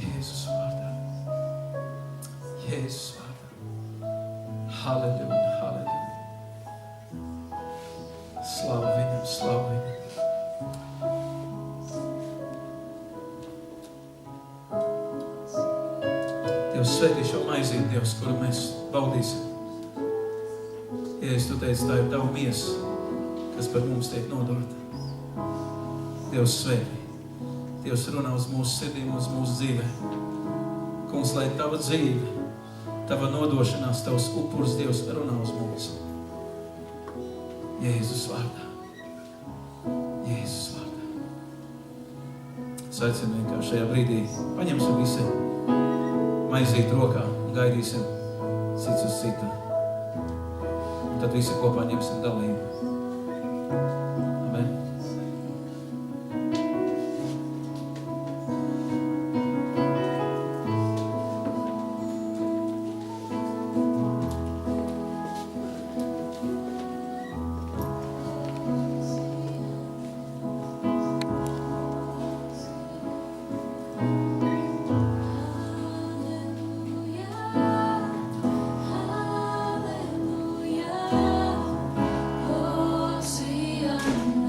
Jēzus vārdā. Jēzus vārdā. Halleluja, halleluja. Slava Viņam, slava Viņam. Dievs, svētī šo maizīti, Dievs, kuru mēs baudīsim. Jēzus, Tu teici, tā ir Tava miesa, kas par mums tiek nodota. Dievs, svētī. Dievs, runā uz mūsu sirdīm, uz mūsu dzīvē. Kungs, lai Tava dzīve, Tava nodošanās, Tavs upurs, Dievs, runā uz mums. Jēzus vārdā. Jēzus vārdā. Es aicinu vienkārši šajā brīdī paņemsim visi maizīt rokā un gaidīsim cits uz citu. Un tad visi kopā ņemsim dalību. Amen. Hallelujah, Hallelujah, Hosiah.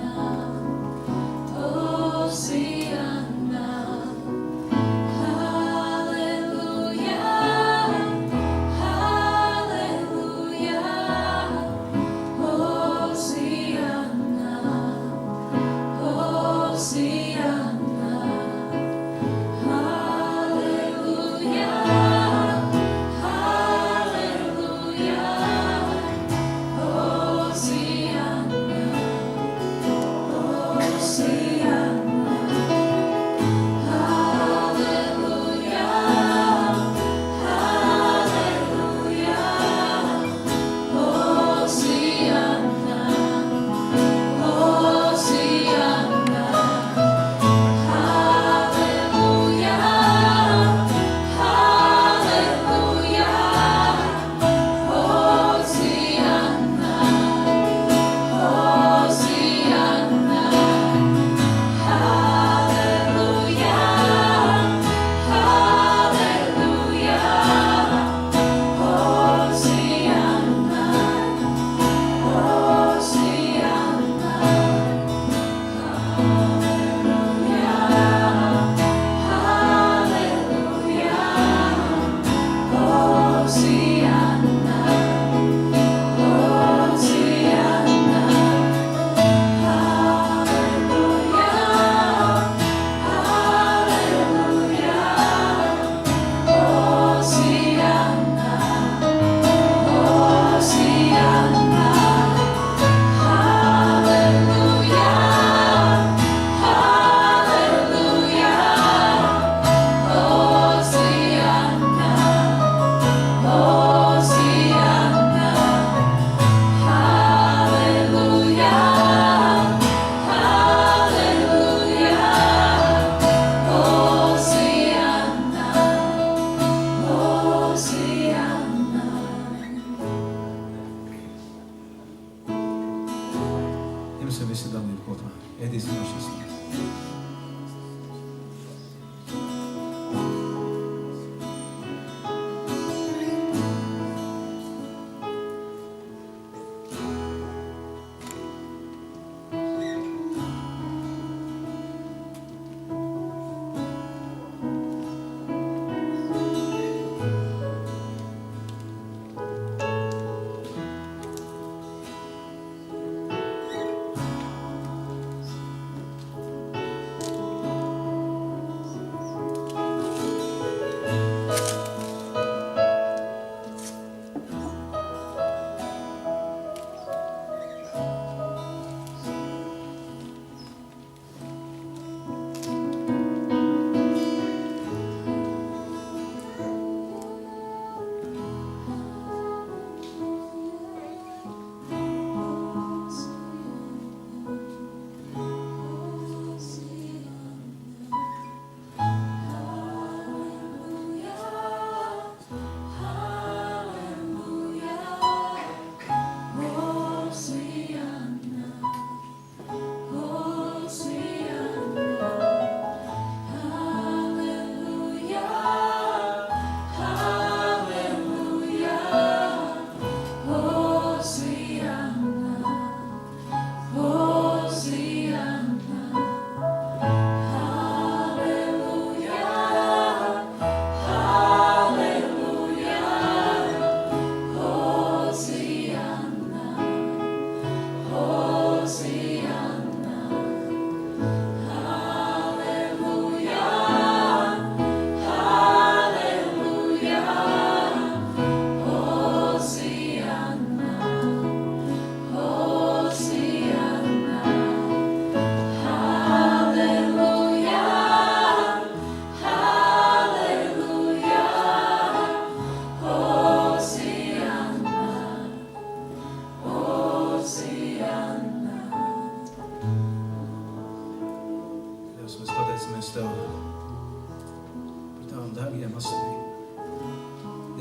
ņemsim visi dalību kopā. Ēdīsim no šīs lietas.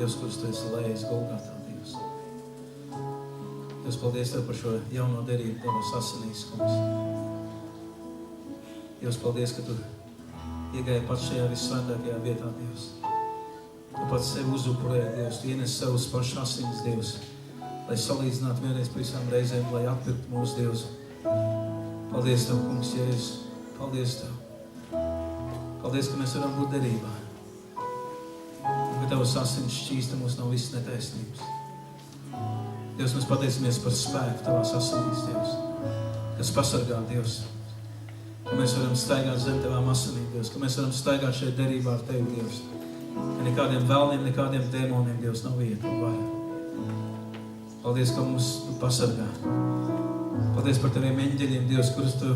Dievs, kurus Tu esi lējis Golgatā, Dievs. Dievs, paldies Tev par šo jauno derību Tavas asinīs, kungs. Dievs, paldies, ka Tu iegāji pats šajā vissvētākajā vietā, Dievs. Tu pats sevi uzupurēji, Dievs. Tu ienes savus pašas asinis, Dievs, lai salīdzinātu vienreiz par visām reizēm, lai atpirktu mūsu, Dievs. Paldies Tev, kungs, Jēzus. Paldies Tev. Paldies, ka mēs varam būt derībā. Un ka Tavas asinis šķīsta mūs no visas netaisnības. Dievs, mēs pateicamies par spēku Tavās asinīs, Dievs, kas pasargā, Dievs. Ka mēs varam staigāt zem Tavām asinīm, Dievs, ka mēs varam staigāt šeit derībā ar Tevi, Dievs. Ka nekādiem vēlniem, nekādiem dēmoniem, Dievs, nav vieta un vara. Paldies, ka mums Tu pasargā. Paldies par Taviem eņģeļiem, Dievs, kurus Tu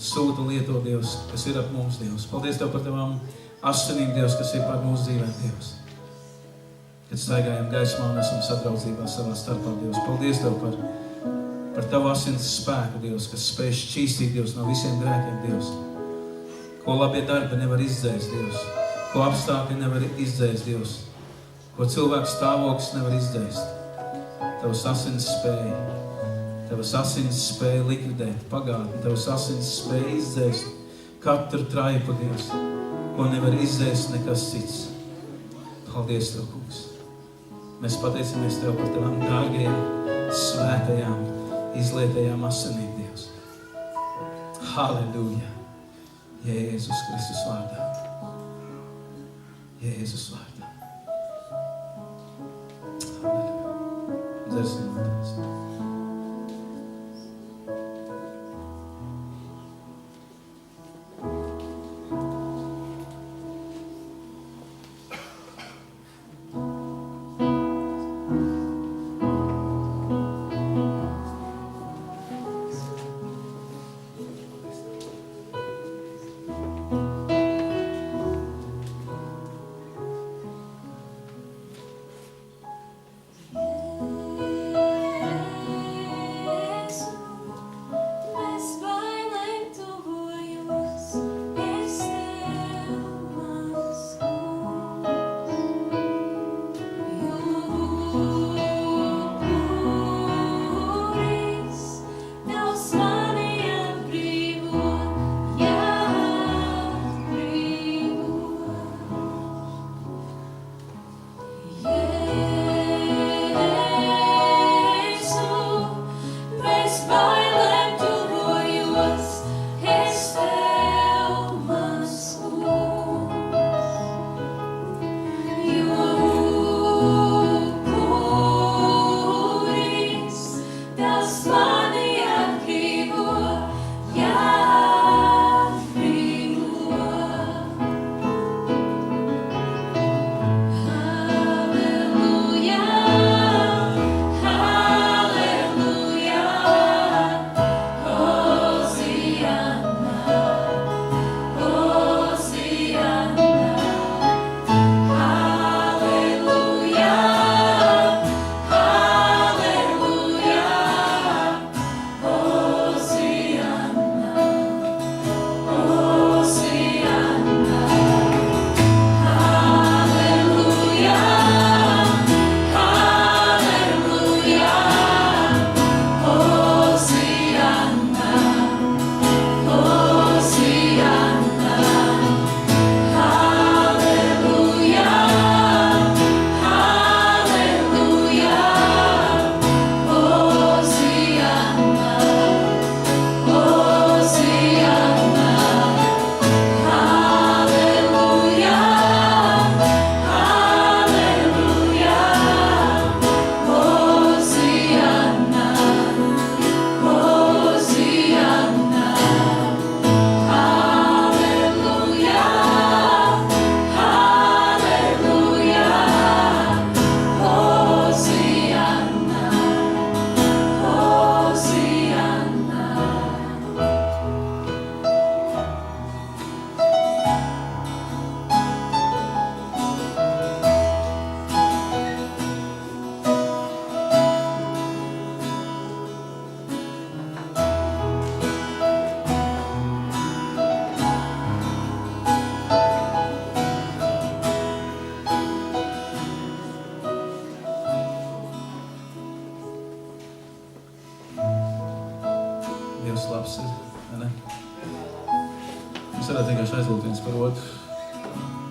sūta lieto, Dievs, kas ir ap mums, Dievs. Paldies Tev par Tavām asinīm, Dievs, kas ir par mūsu dzīvēm, Dievs. Kad staigājam gaismā un esam sadraudzībā savā starpā, Dievs. Paldies Tev par Tavu asins spēku, Dievs, kas spēj šķīstīt, Dievs, no visiem grēkiem, Dievs. Ko labie darbi nevar izdzēst, Dievs. Ko apstākļi nevar izdzēst, Dievs. Ko cilvēks stāvoklis nevar izdzēst. Tavas asins spēja. Tavas asins spēja likvidēt pagātni. Tavas asins spēja izdzēst katru traipu, Dievs, ko nevar izdzēst nekas cits. Paldies Tev, kungs. Mēs pateicamies Tev par Tavām dārgajām, svētajām, izlietajām asinīm, Dievs. Halleluja! Jēzus Kristus vārdā. Jēzus vārdā. Halleluja! Dzersim no Tavas. Dievs labs ir, vai ne? Mēs varētu vienkārši aizlūgt viens par otru.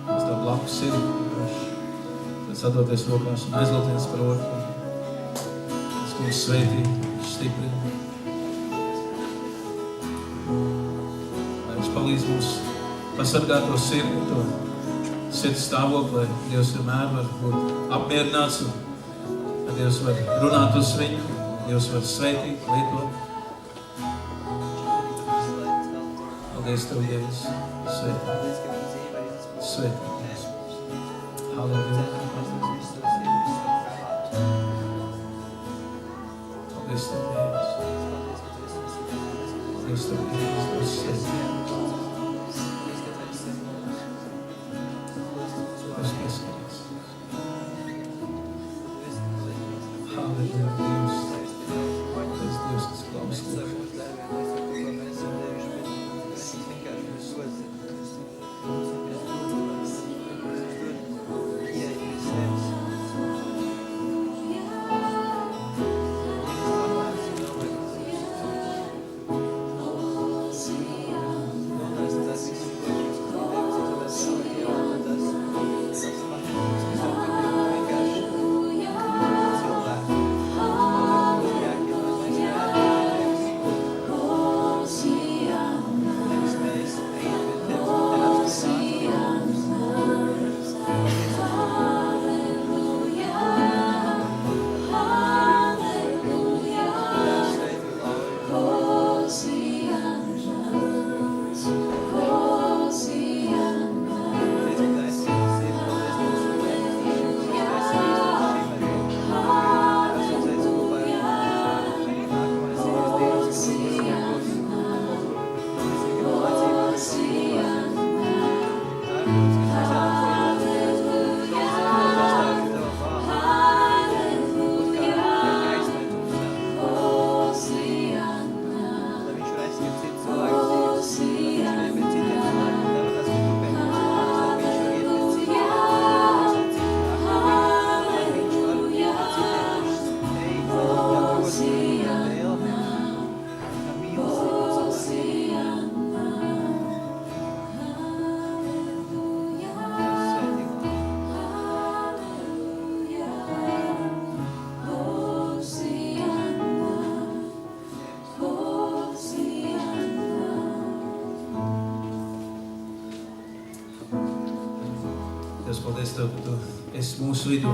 Mēs tā blakus ir, tad sadoties rokās un aizlūgt viens par otru. Tas kungs sveitī, viņš stiprina. Lai viņš palīdz mums pasargāt to sirdi, to sirds stāvokli, lai Dievs vienmēr var būt apmierināts un lai Dievs var runāt uz viņu, Dievs var sveitīt, lietot. Paldies Tev, Jēzus. Svētī. Svētī. Halleluja. Paldies Tev, Jēzus. Paldies Tev, Jēzus. Svētī. Tas pieskarīs. Halleluja, Dievs. Paldies Dievs, kas klausās. Dievs, paldies Tev, ka Tu esi mūsu vidū.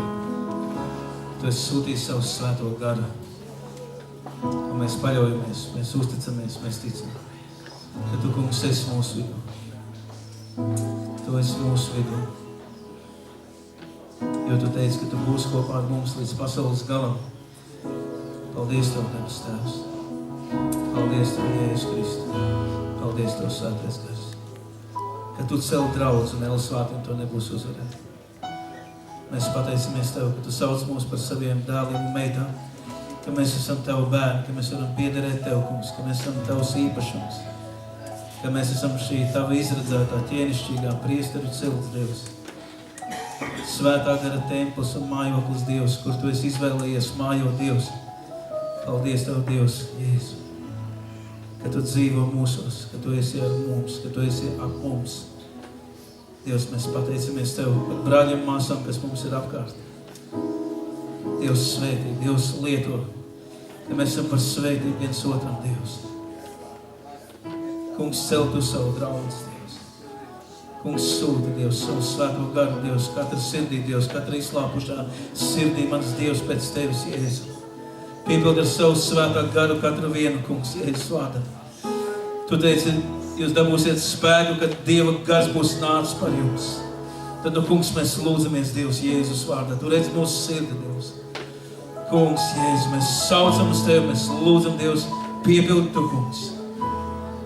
Tu esi sūtījis savu svēto garu. Un mēs paļaujamies, mēs uzticamies, mēs ticam, ka Tu, kungs, esi mūsu vidū. Tu esi mūsu vidū. Jo Tu teici, ka Tu būsi kopā ar mums līdz pasaules galam. Paldies Tev, Tevs Tēvs. Paldies Tev, Jēzus Kristu. Paldies Tev, Svētais Gars. Ka Tu celi draudz un Elsvātiem to nebūs uzvarēt. Mēs pateicamies Tev, ka Tu sauc mūs par saviem dēliem un meitām, ka mēs esam Tev bērni, ka mēs varam piederēt Tev, kungs, ka mēs esam Tavs īpašums, ka mēs esam šī Tava izredzētā ķēnišķīgā priesteru cilts, Dievs. Svētā gara templis un mājoklis, Dievs, kur Tu esi izvēlējies mājot, Dievs. Paldies Tev, Dievs, Jēzu, ka Tu dzīvo mūsos, ka Tu esi ar mums, ka Tu esi ap mums. Dievs, mēs pateicamies Tev par brāļiem māsām, kas mums ir apkārt. Dievs svētī, Dievs lieto, ka mēs esam par svētību viens otram, Dievs. Kungs, cel Tu savu draudz, Dievs. Kungs, sūti, Dievs, savu svēto garu, Dievs, katra sirdī, Dievs, katra izslāpušā sirdī, mans Dievs, pēc Tevis, Jēzu. Piepildi ar savu svētā garu katru vienu, kungs, Jēzus vārdā. Tu teici, jūs dabūsiet spēku, kad Dieva gars būs nācis par jums. Tad, kungs, mēs lūdzamies Dievs Jēzus vārdā. Tu redzi mūsu sirdi, Dievs. Kungs, Jēzus, mēs saucam uz Tevi, mēs lūdzam, Dievs, piepildi Tu, kungs.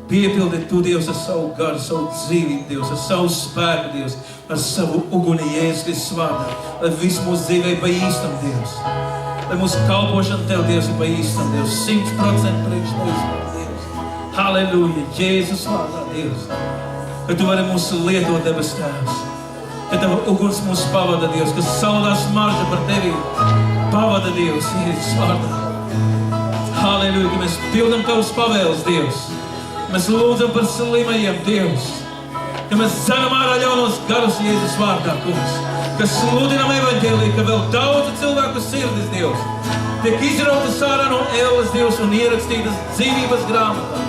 Piepildi Tu, Dievs, ar savu garu, savu dzīvību, Dievs, ar savu spēku, Dievs, ar savu uguni Jēzus Kristus vārdā. Lai viss mūsu dzīvē pa īstam, Dievs. Lai mūsu kalpošana Tev, Dievs, ir pa īstam, Dievs. 100% priekš Dievs. Halleluja, Jēzus vārdā, Dievs. Ka Tu vari mūs lietot, debes Tēvs. Ka Tava uguns mūs pavada, Dievs. Ka saulās marža par Tevi pavada, Dievs, Jēzus vārdā. Halleluja. Halleluja, ka mēs pildam Tavus pavēles, Dievs. Mēs lūdzam par slimajiem, Dievs. Ka mēs dzenam ārā ļaunos garus Jēzus vārdā, kungs. Ka sludinam evaņģēliju, ka vēl daudz cilvēku sirdis, Dievs, tiek izrautas ārā no ēles, Dievs, un ierakstītas dzīvības grāmatā.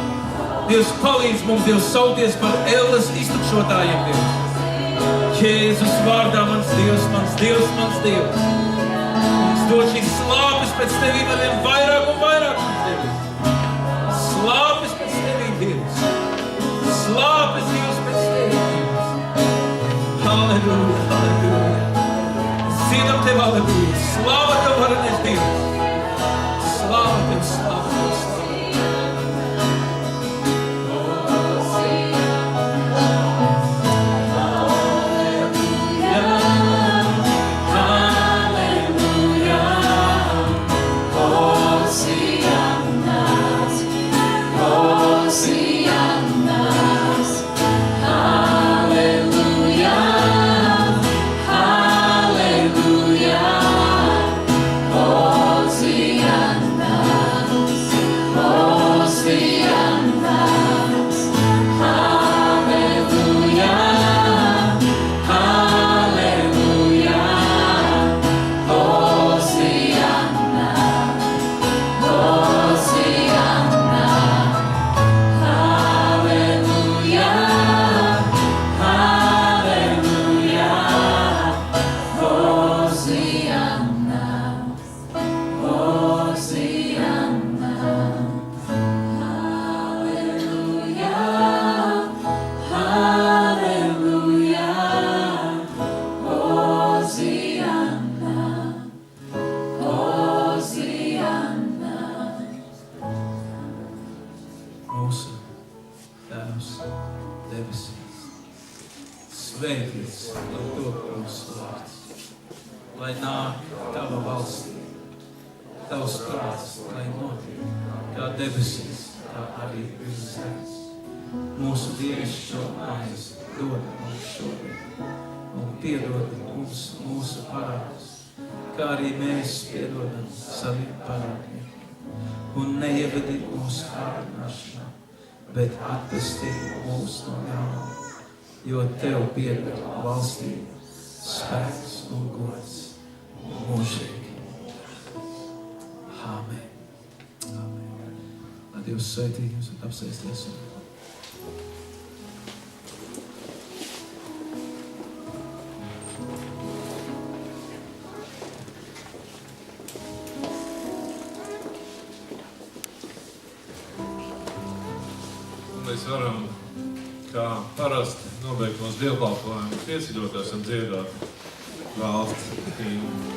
Dievs, palīdz mums, Dievs, saukties par ēles iztukšotājiem, Dievs. Jēzus vārdā, mans Dievs, mans Dievs, mans Dievs. Mums dod šīs slāpes pēc Tevīm arvien vairāk un vairāk, mans Dievs. Slāpes pēc Tevīm, Dievs. Slāpes, Dievs, pēc Tevīm, Dievs. Halleluja, halleluja. Zīdam Tev, halleluja. Slāva Tev, varenais Dievs. Slāva Tev, slāva Tev, slāva. Bet atpestī mūs no ļauna, jo Tev pieder valstība, spēks un gods mūžīgi. Āmen. Āmen. Lai Dievs sveitī jūs un apsēsties. Mēs varam, kā parasti, nobeigt mūsu dievkalpojumu, piesļoties un dziedāt valsts himnu.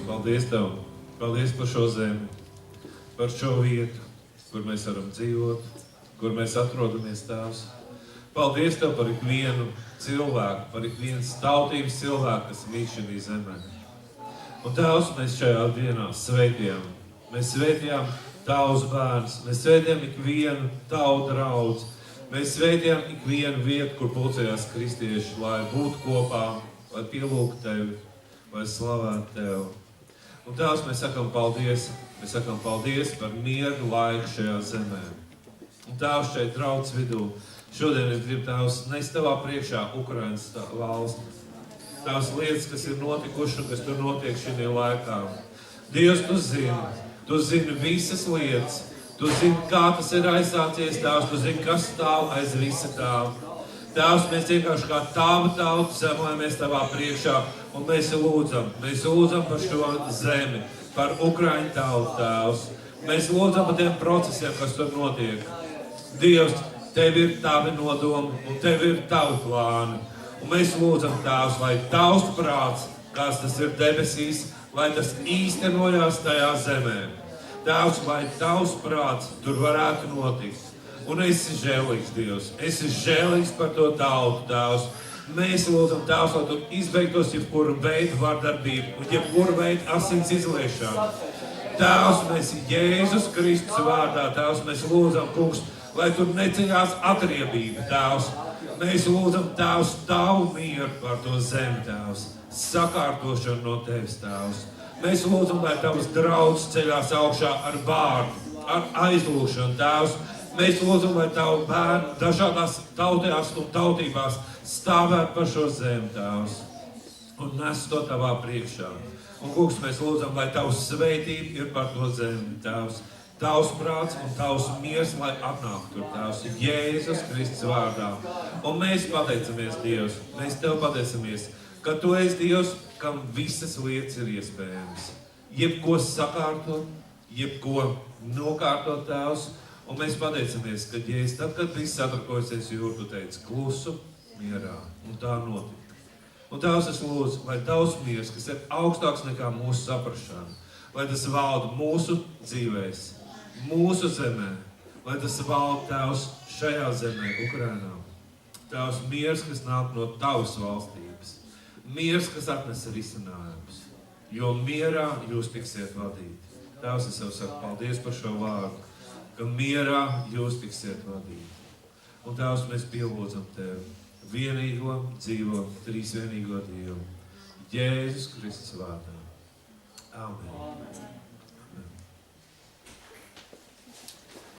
Paldies Tev, paldies par šo zemi, par šo vietu. kur mēs varam dzīvot, kur mēs atrodamies, Tēvs. Paldies Tev par ikvienu cilvēku, par ikvienas tautības cilvēku, kas mīt šajā zemē. Un Tēvs, mēs šajā dienā svētījām. Mēs svētījām Tavus bērnus, mēs svētījām ikvienu Tavu draudzi, mēs svētījām ikvienu vietu, kur pulcējās kristieši, lai būtu kopā, lai pielūgtu Tevi, lai slavētu Tev. Un Tēvs, mēs sakām paldies par mieru laiku šajā zemē. Un Tēvs, šeit draudz vidū, šodien es gribu, Tēvs, nes Tavā priekšā Ukrainas valsti. Tās lietas, kas ir notikušas un kas tur notiek šajā laikā. Dievs, Tu zini visas lietas. Tu zini, kā tas ir aizsācies, Tēvs. Tu zini, kas stāv aiz visa tā. Tēvs, mēs vienkārši kā Tava tauta zemojamies Tavā priekšā un mēs lūdzam par šo zemi, par Ukraiņu tautu, Tēvs. Mēs lūdzam par tiem procesiem, kas tur notiek. Dievs, Tev ir Tavi nodomi un Tev ir Tavi plāni. Un mēs lūdzam, Tēvs, lai Tavs prāts, kāds tas ir debesīs, lai tas īstenojās tajā zemē. Tēvs, lai Tavs prāts tur varētu notikt. Un esi žēlīgs, Dievs. Esi žēlīgs par to tautu, Tēvs. Mēs lūdzam, Tēvs, lai tur izbeigtos jebkuru veidu vardarbību un jebkuru veidu asins izliešanu. Tēvs, mēs Jēzus Kristus vārdā, Tēvs, mēs lūdzam, Kungs, lai tur neceļās atriebība, Tēvs. Mēs lūdzam, Tēvs, Tavu mieru par to zemi, Tēvs. Sakārtošanu no Tevis, Tēvs. Mēs lūdzam, lai Tavas draudzes ceļās augšā ar vārdu, ar aizlūgšanu, Tēvs. Mēs lūdzam, lai Tavu bērni dažādās tautās un tautībās stāvētu par šo zemi, Tēvs. Un nes to Tavā priekšā. Un, Kungs, mēs lūdzam, lai Tavs svētība ir par to zemi, Tēvs. Tavs prāts un Tavs miers, lai atnāk tur, Tēvs, Jēzus Kristus vārdā. Un mēs pateicamies, Dievs, mēs Tev pateicamies, ka Tu esi Dievs, kam visas lietas ir iespējamas. Jebko sakārtot, jebko nokārtot, Tēvs. Un mēs pateicamies, ka Jēzus, tad, kad viss satrakojusies jūru, Tu teici klusu, mierā. Un tā notika. Un Tēvs, es lūdzu, lai Tavs miers, kas ir augstāks nekā mūsu saprašana, lai tas valda mūsu dzīvēs, mūsu zemē, lai tas valda, Tēvs, šajā zemē, Ukrainā. Tēvs, miers, kas nāk no Tavas valstības. Miers, kas atnes risinājumus. Jo mierā jūs tiksiet vadīti. Tēvs, es Tev saku paldies par šo vārdu, ka mierā jūs tiksiet vadīti. Un Tēvs, mēs pielūdzam Tev vienīgo, dzīvo, trīsvienīgo Dievu. Jēzus Kristus vārdā. Amen.